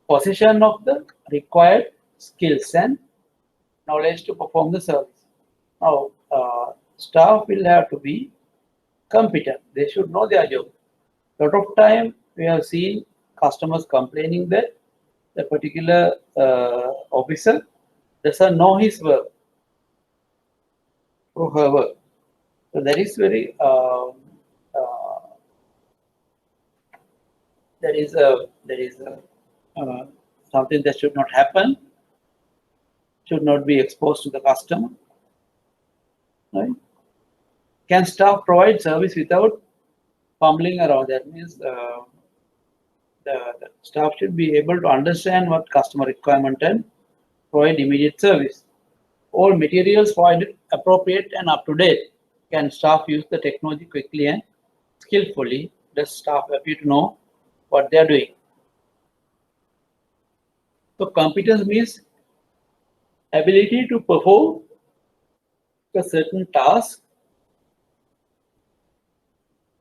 possession of the required skills and knowledge to perform the service. Now, staff will have to be competent. They should know their job. A lot of time we have seen customers complaining that the particular officer doesn't know his work or her work. So that is very something that should not happen, should not be exposed to the customer. Right? Can staff provide service without fumbling around? That means the staff should be able to understand what customer requirement and provide immediate service. All materials provided appropriate and up to date. Can staff use the technology quickly and skillfully? Does staff appear to know what they are doing? So competence means ability to perform a certain task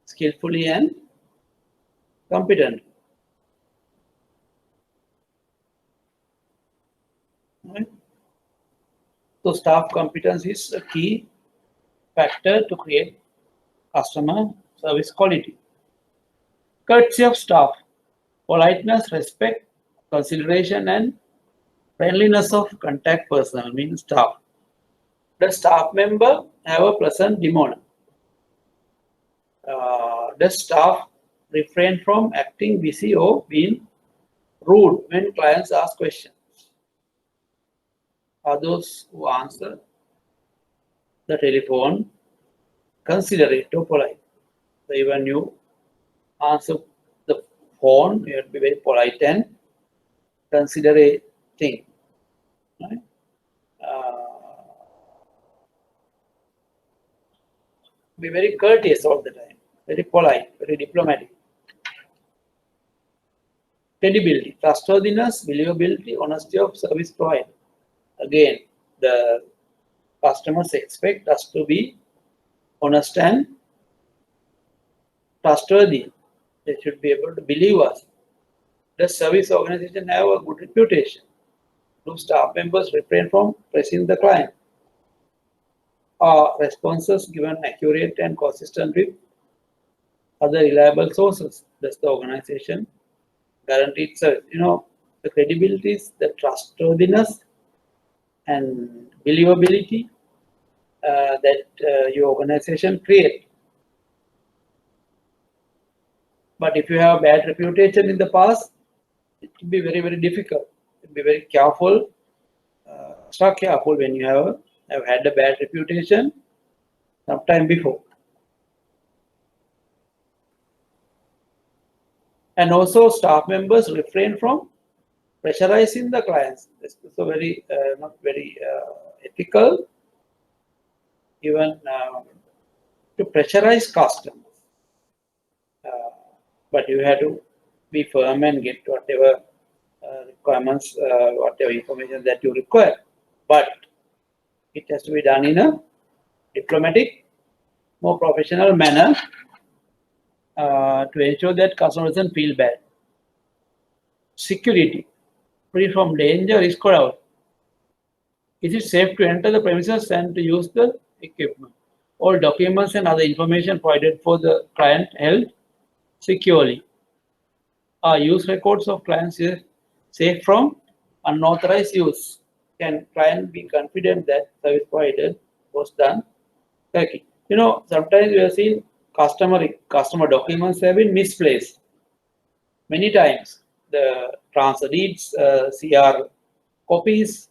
skillfully and competent. Right? So staff competence is a key factor to create customer service quality. Courtesy of staff, politeness, respect, consideration, and friendliness of contact personnel means staff. Does staff member have a pleasant demeanor? Does staff refrain from acting busy or being rude when clients ask questions? Are those who answer the telephone considerate or polite? So even you answer the phone, you have to be very polite and considerating. Right? Be very courteous all the time, very polite, very diplomatic. Credibility, trustworthiness, believability, honesty of service provider. Again, the customers expect us to be honest and trustworthy. They should be able to believe us. Does service organization have a good reputation? Do staff members refrain from pressing the client? Are responses given accurate and consistent with other reliable sources? Does the organization guarantee its service? You know, the credibility is the trustworthiness and believability that your organization create. But if you have a bad reputation in the past, it will be very, very difficult. Be very careful, extra careful when you have had a bad reputation sometime before. And also staff members refrain from pressurizing the clients. This is a very not very ethical, even to pressurize customers. But you have to be firm and get whatever requirements, whatever information that you require. But it has to be done in a diplomatic, more professional manner to ensure that customer doesn't feel bad. Security, free from danger, risk or doubt. Is it safe to enter the premises and to use the equipment? All documents and other information provided for the client held securely. Are use records of clients safe from unauthorized use? Can client be confident that service provided was done correctly? You know, sometimes we have seen customer documents have been misplaced many times. the transfer reads CR copies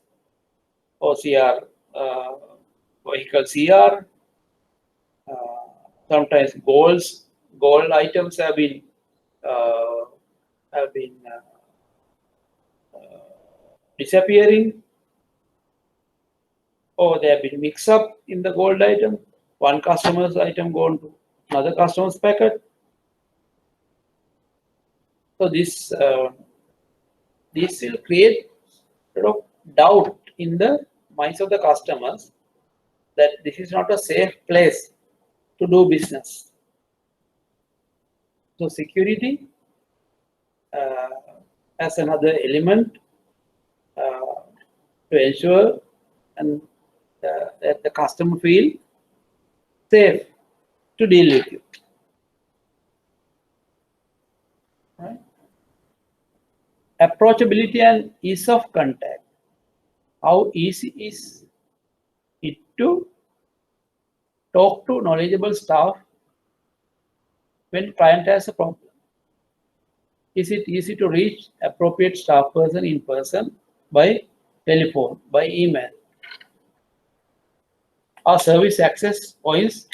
or CR vehicle CR. Sometimes gold items have been disappearing, or they have been mixed up in the gold item. One customer's item gone to another customer's packet. So this will create sort of doubt in the minds of the customers that this is not a safe place to do business. So security as another element to ensure and that the customer feel safe to deal with you. Right? Approachability and ease of contact. How easy is it to talk to knowledgeable staff when client has a problem? Is it easy to reach appropriate staff person in person, by telephone, by email? Are service access points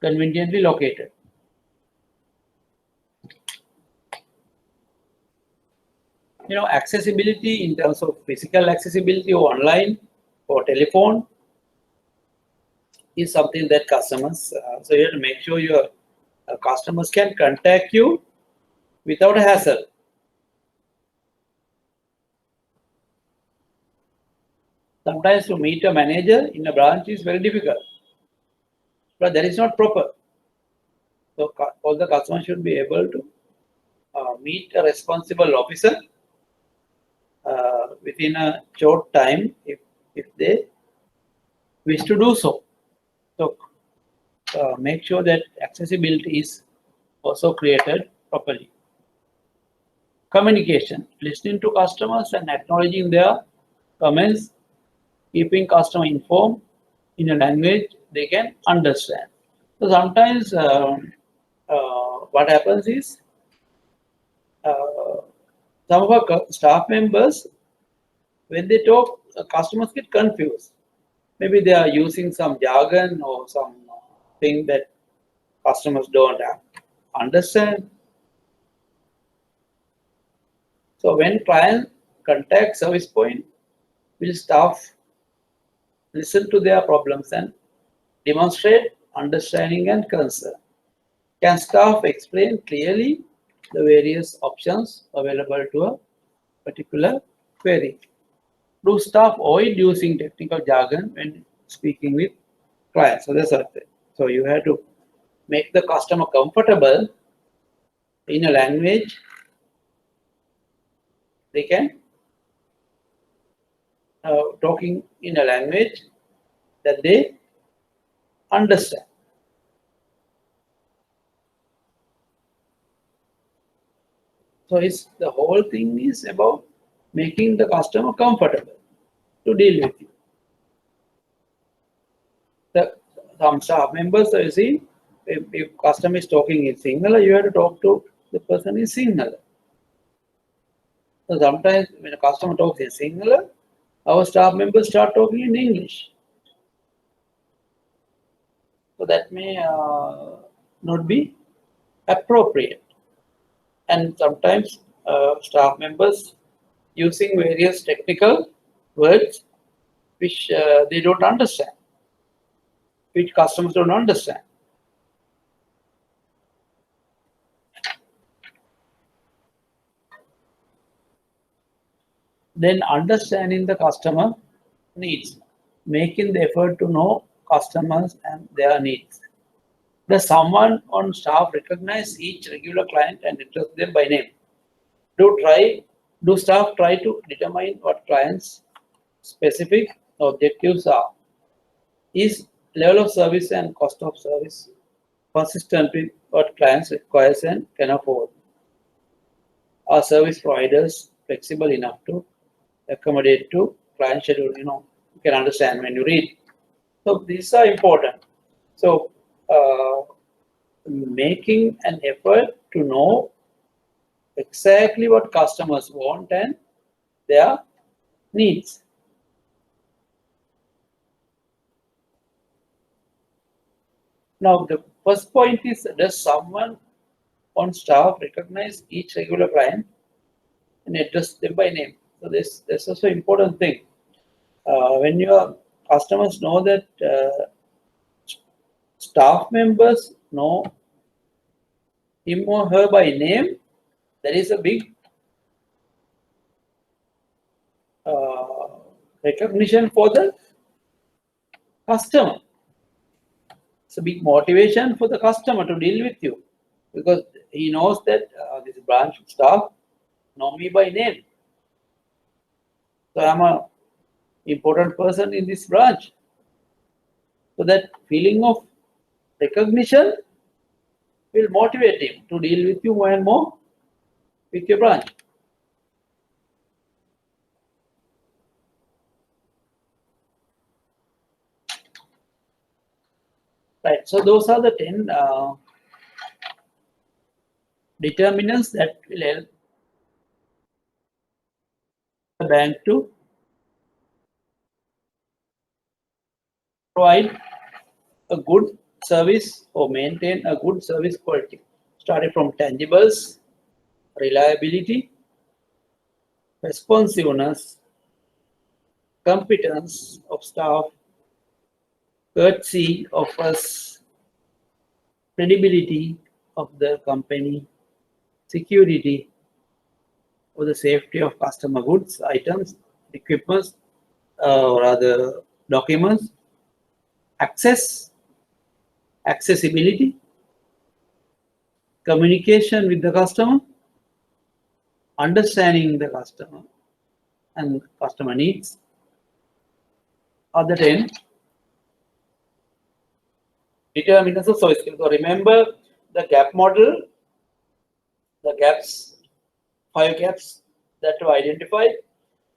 conveniently located? You know, accessibility in terms of physical accessibility or online or telephone is something that customers, so you have to make sure your customers can contact you without a hassle. Sometimes to meet a manager in a branch is very difficult, but that is not proper. So all the customers should be able to meet a responsible officer within a short time if they wish to do so. So make sure that accessibility is also created properly. Communication, listening to customers and acknowledging their comments, keeping customer informed in a language they can understand. So sometimes what happens is some of our staff members, when they talk, customers get confused. Maybe they are using some jargon or some thing that customers don't understand. So when client contact service point, will staff listen to their problems and demonstrate understanding and concern? Can staff explain clearly the various options available to a particular query? Do staff avoid using technical jargon when speaking with clients? So that's it. So you have to make the customer comfortable in a language they can talking in a language that they understand. So the whole thing is about making the customer comfortable to deal with you. Some staff members, you see, if customer is talking in Sinhala, you have to talk to the person in Sinhala. So sometimes when a customer talks in Sinhala, our staff members start talking in English. So that may not be appropriate. And sometimes staff members using various technical words which they don't understand, which customers don't understand. Then understanding the customer needs, making the effort to know customers and their needs. Does someone on staff recognize each regular client and address them by name? Do staff try to determine what clients' specific objectives are? Is level of service and cost of service consistent with what clients requires and can afford? Are service providers flexible enough to accommodate to client schedule? You know, you can understand when you read. So these are important. So making an effort to know exactly what customers want and their needs. Now, the first point is, does someone on staff recognize each regular client and address them by name? So this also important thing. When your customers know that staff members know him or her by name, there is a big recognition for the customer. It's a big motivation for the customer to deal with you because he knows that this branch staff know me by name. So I'm an important person in this branch. So that feeling of recognition will motivate him to deal with you more and more with your branch. Right. So those are the 10 determinants that will help the bank to provide a good service or maintain a good service quality, starting from tangibles, reliability, responsiveness, competence of staff, courtesy of us, credibility of the company, security or the safety of customer goods, items, equipment, or other documents, accessibility, communication with the customer, understanding the customer and customer needs are the 10 determinants of service skills. So remember the gap model, the gaps, 5 gaps that were identified,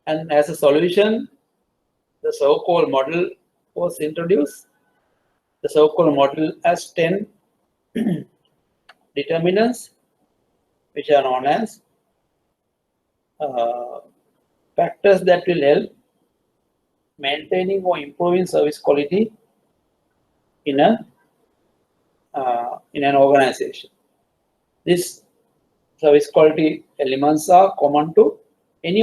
and as a solution, the so-called model was introduced. The so-called model has 10 determinants, which are known as factors that will help maintaining or improving service quality in an organization. These service quality elements are common to any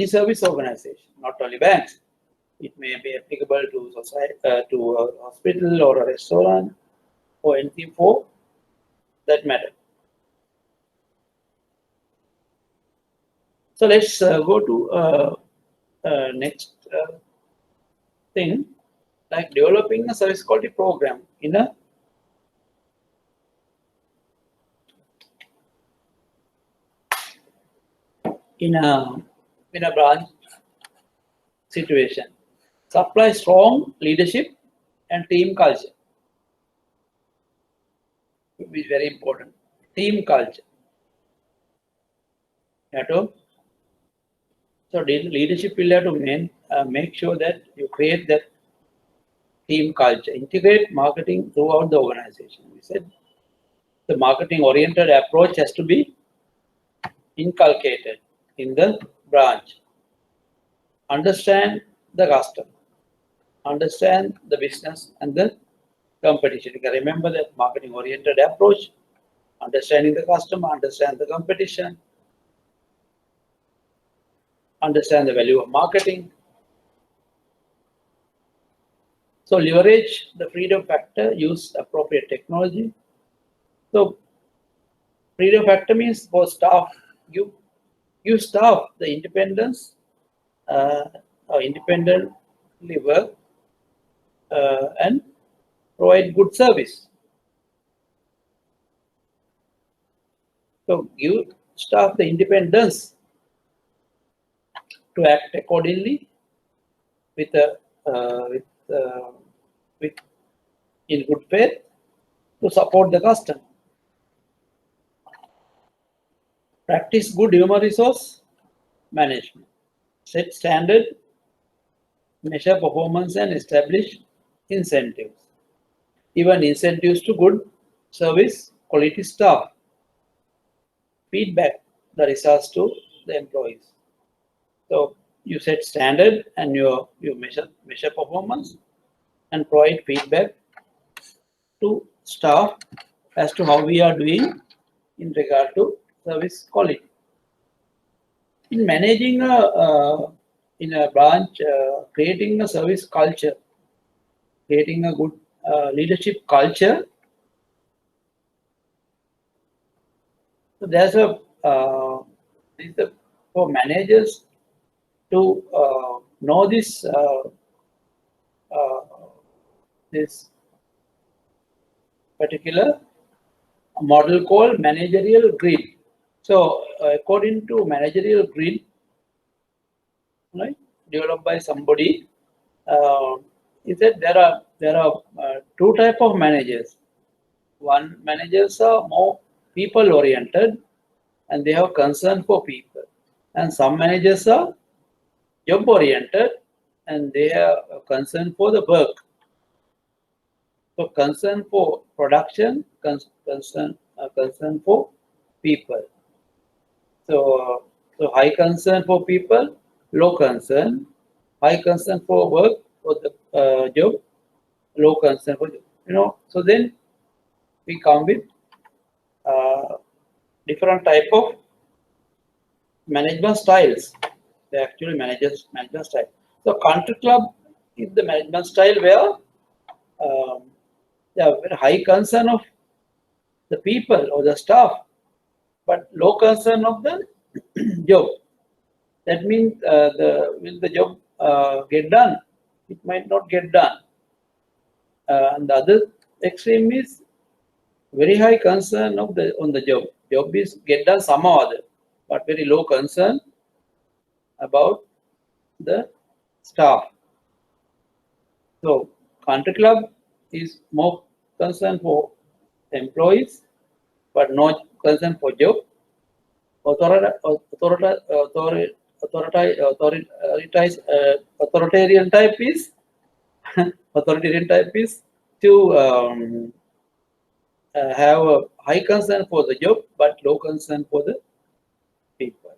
service organization, not only banks. It may be applicable to society, to a hospital or a restaurant, or anything for that matter. So let's go to next thing, like developing a service quality program in a branch situation. Supply strong leadership and team culture. It will be very important. Team culture. So leadership will have to make sure that you create that team culture. Integrate marketing throughout the organization. We said the marketing oriented approach has to be inculcated in the branch. Understand the customer, understand the business and the competition. You can remember that marketing oriented approach, understanding the customer, understand the competition, understand the value of marketing. So leverage the freedom factor, use appropriate technology. So freedom factor means for staff, you staff the independence, independently work and provide good service. So give staff the independence to act accordingly with in good faith to support the customer. Practice good human resource management. Set standard, measure performance and establish incentives. Even incentives to good service quality staff. Feedback the results to the employees. So you set standard and you measure performance and provide feedback to staff as to how we are doing in regard to service quality. In managing in a branch, creating a service culture, creating a good leadership culture. So there's a for managers to know this this particular model called Managerial Grid. So according to Managerial Grid, right, developed by somebody, is that there are two types of managers. One, managers are more people oriented and they have concern for people, and some managers are job oriented and they have a concern for the work. So concern for production, concern for people. So high concern for people, low concern. High concern for work, for the job, low concern for job. So then we come with different type of management styles. They actually management style. So country club is the management style where they have very high concern of the people or the staff, but low concern of the job. That means will the job get done? It might not get done. And the other extreme is very high concern of on the job. Job is get done somehow or other, but very low concern about the staff. So country club is more concern for employees, but no concern for job. Authoritarian type is to have a high concern for the job but low concern for the people.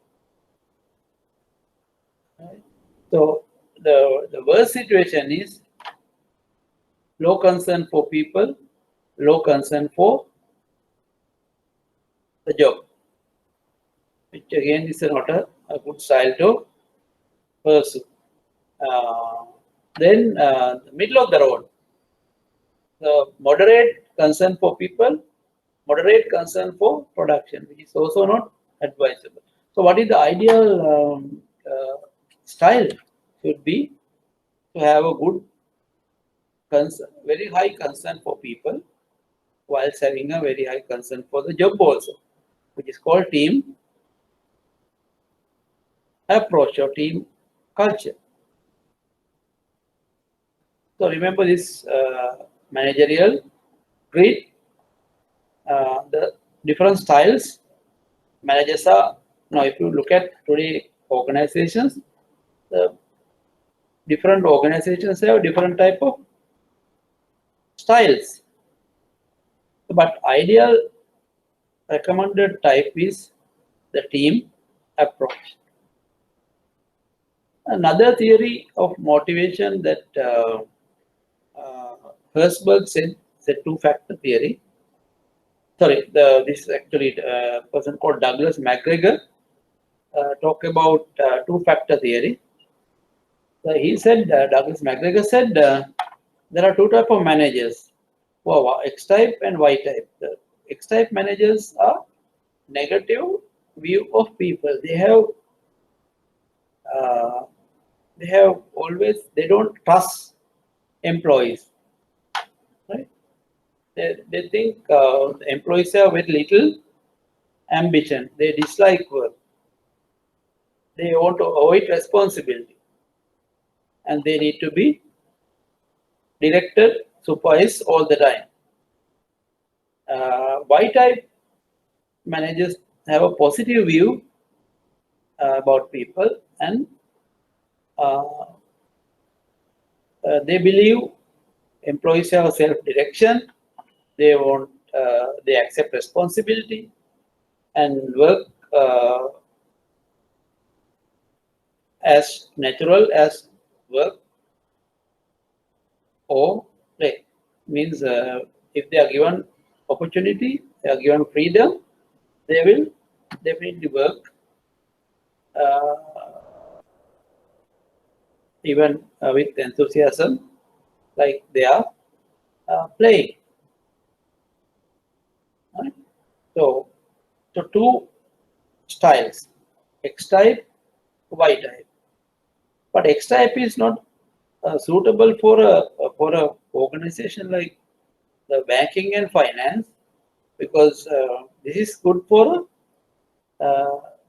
Right? So the worst situation is low concern for people, low concern for the job, which again is not a good style to pursue. Then the middle of the road, the moderate concern for people, moderate concern for production, which is also not advisable. So what is the ideal style? Should be to have a good concern, very high concern for people, whilst having a very high concern for the job also, which is called team approach or team culture. So remember this managerial grid, the different styles managers are. Now if you look at today organizations, the different organizations have different type of styles, but ideal recommended type is the team approach. Another theory of motivation that Herzberg said, two-factor theory. Sorry, this is actually a person called Douglas McGregor talk about two-factor theory. So he said, Douglas McGregor said, there are two types of managers, X-type and Y-type. The X-type managers are negative view of people. They don't trust employees, right? They think employees have very little ambition. They dislike work. They want to avoid responsibility, and they need to be directed, supervised all the time. Y-type managers have a positive view about people, and they believe employees have a self-direction. They accept responsibility and work as natural as work or play. Means if they are given opportunity, they are given freedom, they will definitely work even with enthusiasm, like they are playing. Right? So two styles, X type, Y type. But X type is not suitable for a organization like the banking and finance, because this is good for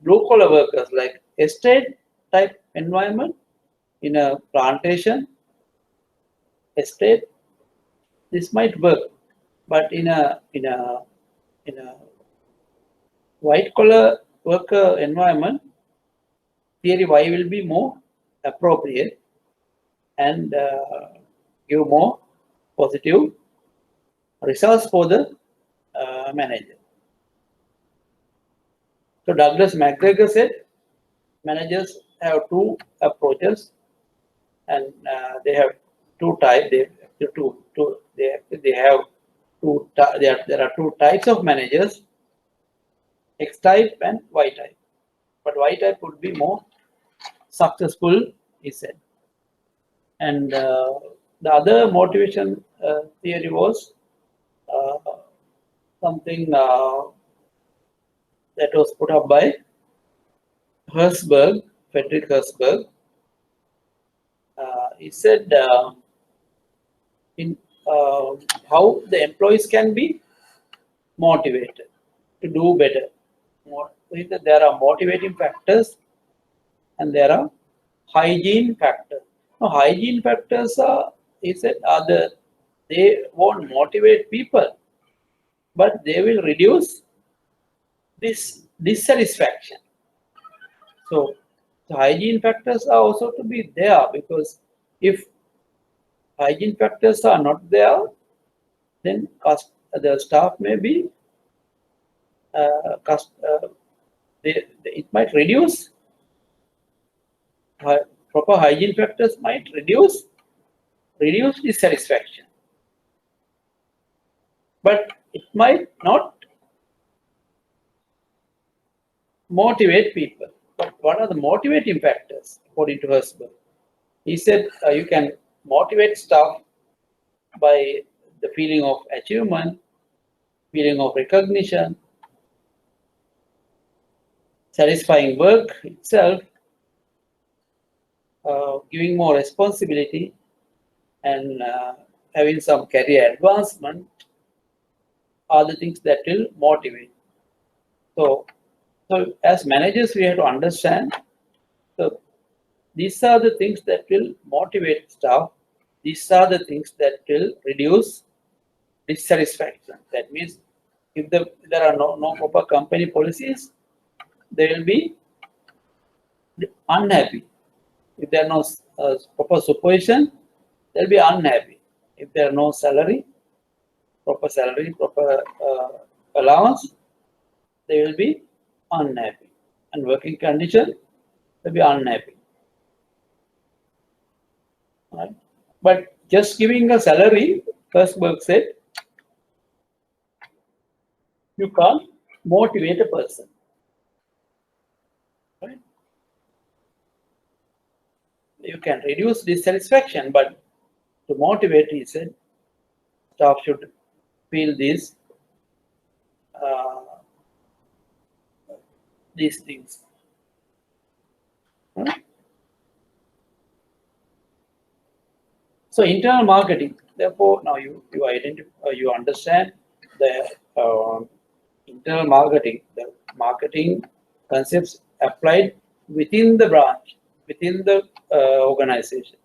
blue collar workers like estate type environment in a plantation estate. This might work, but in a white collar worker environment, theory Y will be more appropriate and give more positive results for the manager. So Douglas McGregor said managers have two approaches, and they have two types. There are two types of managers, X type and Y type. But Y type would be more successful, he said. And the other motivation theory was something that was put up by Frederick Herzberg. He said in how the employees can be motivated to do better. There are motivating factors and there are hygiene factors. Now, hygiene factors are, he said, they won't motivate people, but they will reduce this dissatisfaction. So the hygiene factors are also to be there, because if hygiene factors are not there, then the staff may be it might reduce. Proper hygiene factors might reduce dissatisfaction, but it might not motivate people. But what are the motivating factors according to Herzberg? He said you can motivate staff by the feeling of achievement, feeling of recognition, satisfying work itself, giving more responsibility, and having some career advancement are the things that will motivate. So as managers, we have to understand. So these are the things that will motivate staff. These are the things that will reduce dissatisfaction. That means if there are no proper company policies, they will be unhappy. If there are no proper supervision, they'll be unhappy. If there are no proper salary, proper allowance, they will be unhappy. And working condition, they'll be unhappy. Right? But just giving a salary, Herzberg said, you can't motivate a person. Right? You can reduce dissatisfaction, but to motivate, he said, staff should feel these things. Right? So internal marketing. Therefore, now you identify, you understand the internal marketing, the marketing concepts applied within the branch, within the organization.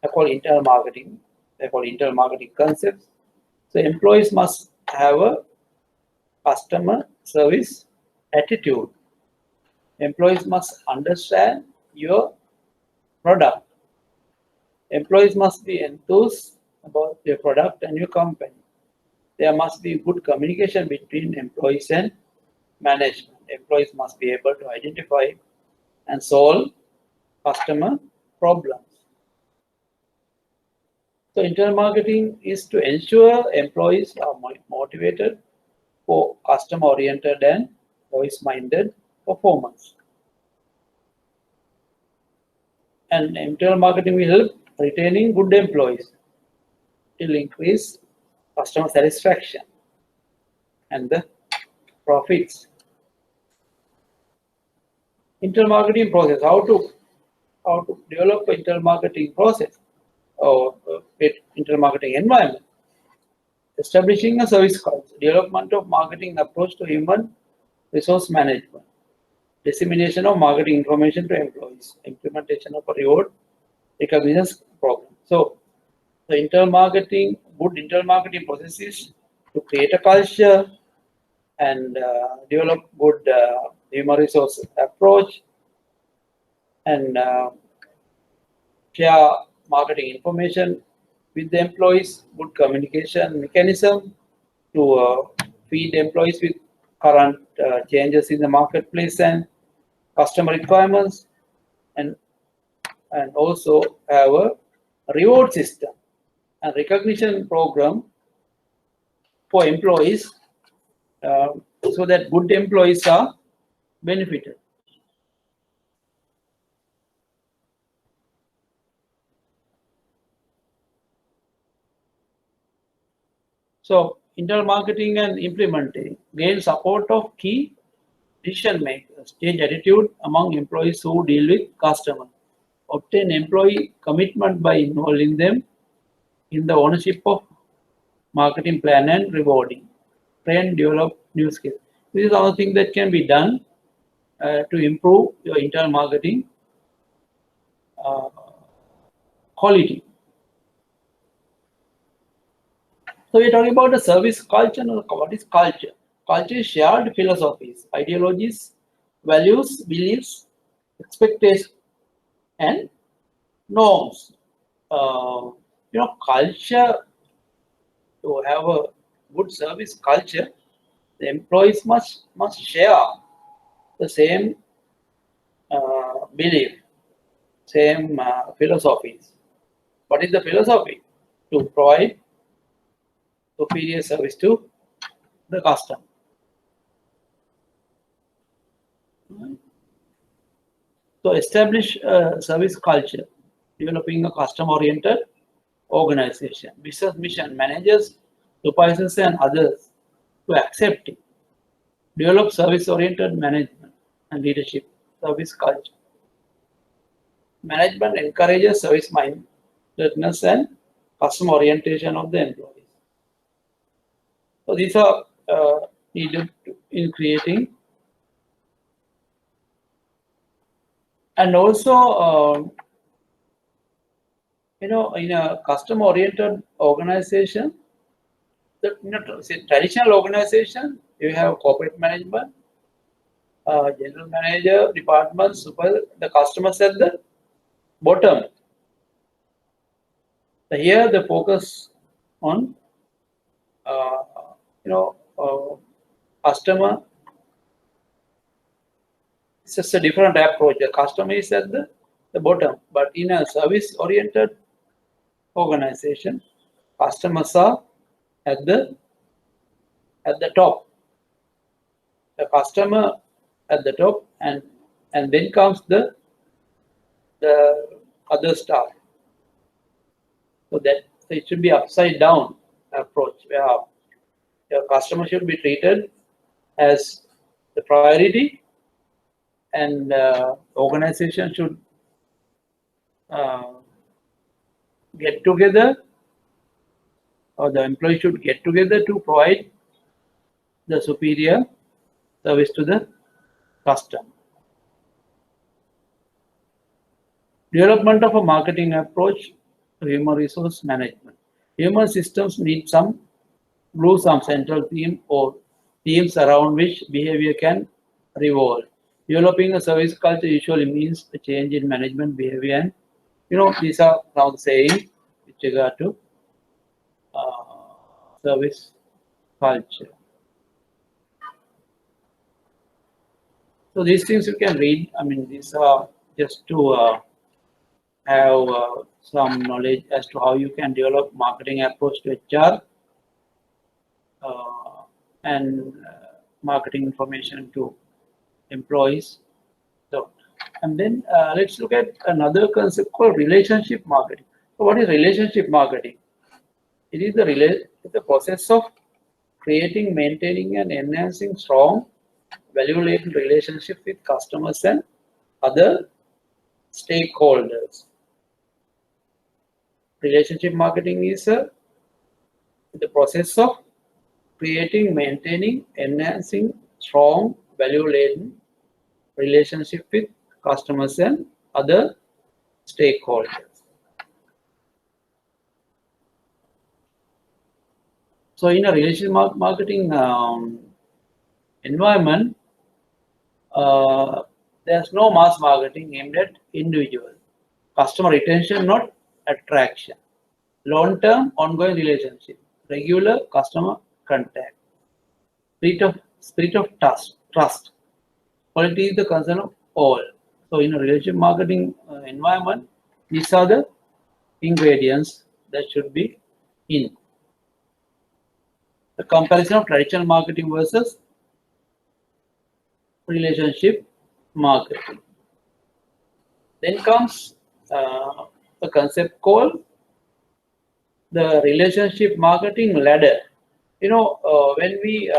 I call internal marketing. I call internal marketing concepts. So employees must have a customer service attitude. Employees must understand your product. Employees must be enthused about your product and your company. There must be good communication between employees and management. employees must be able to identify and solve customer problems. So internal marketing is to ensure employees are motivated for customer-oriented and voice-minded performance. And internal marketing will help retaining good employees. It will increase customer satisfaction and the profits. Internal marketing process, how to develop an internal marketing process or internal marketing environment. Establishing a service culture, development of marketing approach to human resource management, dissemination of marketing information to employees, implementation of a reward recognition program. So the internal marketing, good internal marketing processes to create a culture and develop good human resource approach and share marketing information with the employees, good communication mechanism to feed employees with current changes in the marketplace and customer requirements, and also have a reward system and recognition program for employees so that good employees are benefited. So internal marketing and implementing gain support of key decision makers, change attitude among employees who deal with customers, obtain employee commitment by involving them in the ownership of marketing plan and rewarding, train, develop new skills. This is another thing that can be done to improve your internal marketing quality. So we're talking about the service culture. What is culture? Culture is shared philosophies, ideologies, values, beliefs, expectations, and norms. Culture, to have a good service culture, the employees must share the same belief, same philosophies. What is the philosophy? To provide superior service to the customer. So establish a service culture, developing a customer-oriented organization, business mission, managers, supervisors, and others to accept it. Develop service-oriented management and leadership, service culture. Management encourages service mindedness and customer orientation of the employees. So these are needed in creating, and also in a customer oriented organization, the traditional organization, you have corporate management, general manager, department, super, the customers at the bottom. So here the focus on customer. It's just a different approach. The customer is at the bottom, but in a service oriented organization, customers are at the top. The customer at the top, and then comes the other staff. So it should be upside down approach, where your customer should be treated as the priority, and the organization should get together, or the employee should get together to provide the superior service to the customer. Development of a marketing approach to human resource management. Human systems need some central theme or themes around which behavior can revolve. Developing a service culture usually means a change in management behavior, and these are now the sayings with regard to service culture. So these things you can read. I mean, these are just to have some knowledge as to how you can develop marketing approach to HR and marketing information to employees. So, and then let's look at another concept called relationship marketing. So what is relationship marketing? It is the process of creating, maintaining, and enhancing strong, value-laden relationships with customers and other stakeholders. Relationship marketing is the process of creating, maintaining, enhancing strong, value-laden relationship with customers and other stakeholders. So in a relationship marketing environment, there's no mass marketing aimed at individuals. Customer retention, not attraction. Long-term, ongoing relationship. Regular customer contact. Spirit of trust. Quality is the concern of all. So in a relationship marketing environment, these are the ingredients that should be in. The comparison of traditional marketing versus relationship marketing. Then comes a concept called the relationship marketing ladder. You know, when we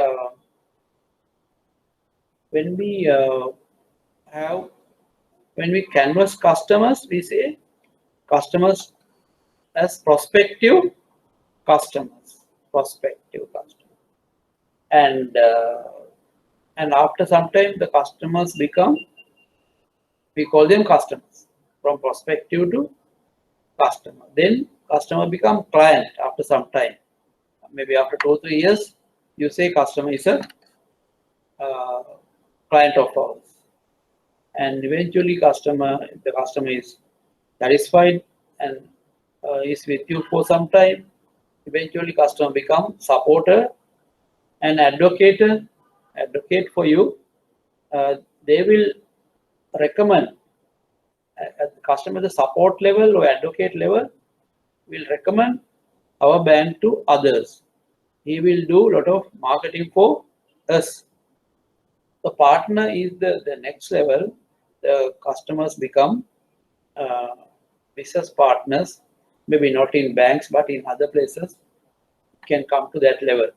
canvas customers, we say customers as prospective customers, and after some time the customers become, we call them customers, from prospective to customer. Then customer become client after some time, maybe after 2 or 3 years, you say customer is a client of ours, and eventually the customer is satisfied and is with you for some time. Eventually customer become supporter and advocate for you. They will recommend at the customer, the support level or advocate level will recommend our bank to others. He will do a lot of marketing for us. The partner is the next level. The customers become business partners, maybe not in banks, but in other places can come to that level.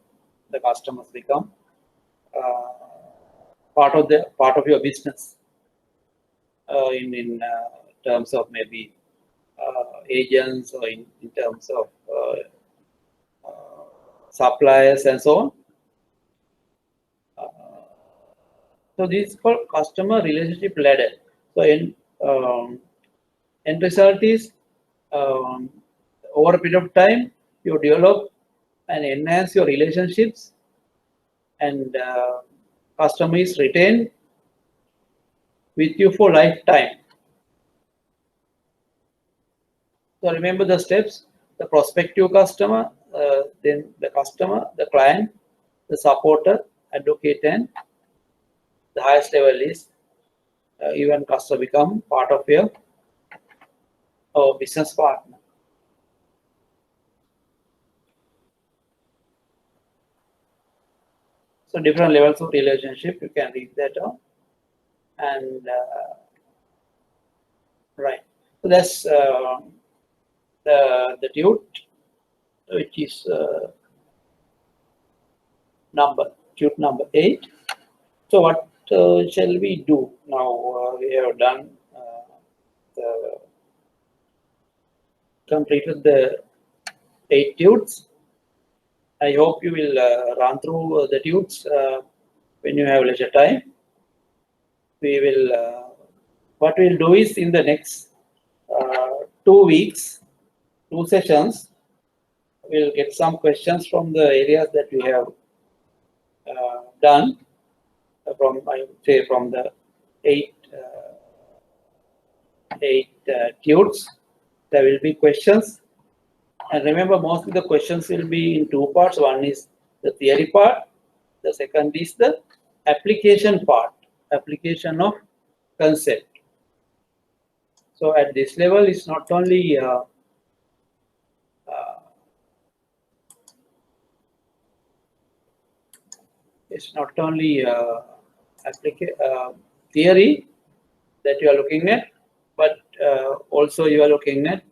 The customers become part of your business in terms of maybe agents, or in terms of suppliers and so on. So this is called customer relationship ladder. So end result is over a period of time you develop and enhance your relationships, and customer is retained with you for lifetime. So remember the steps: the prospective customer, then the customer, the client, the supporter, advocate, and the highest level is even customer become part of your business partner. So different levels of relationship, you can read that on. And right, so that's the tute, which is tute number 8. So what shall we do now? We have done completed the 8 tutes. I hope you will run through the tutes when you have leisure time. We will what we'll do is, in the next 2 weeks, 2 sessions, we'll get some questions from the areas that we have done from, I would say, from the 8 tutes. There will be questions, and remember, most of the questions will be in 2 parts. One is the theory part, the second is the application part. application of concept. So at this level, it's not only theory that you are looking at, but also you are looking at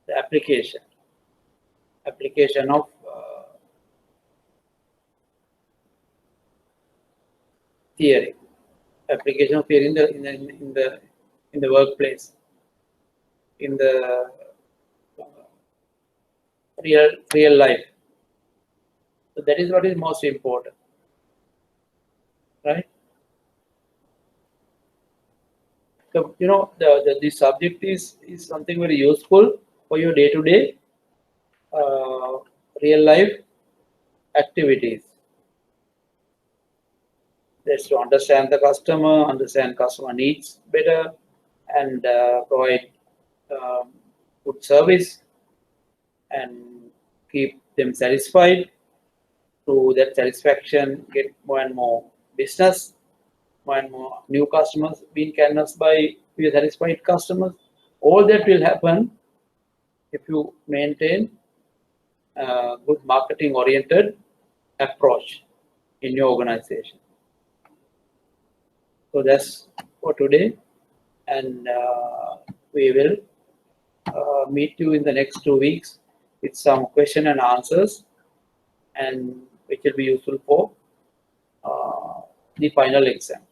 the application of theory, application of theory in the workplace, in the real life. So that is what is most important, right? So the subject is something very useful for your day-to-day real life activities. That's to understand the customer, understand customer needs better, and provide good service and keep them satisfied. Through that satisfaction, get more and more business, more and more new customers being canvassed by your satisfied customers. All that will happen if you maintain a good marketing oriented approach in your organization. So that's for today, and we will meet you in the next 2 weeks with some question and answers, and which will be useful for the final exam.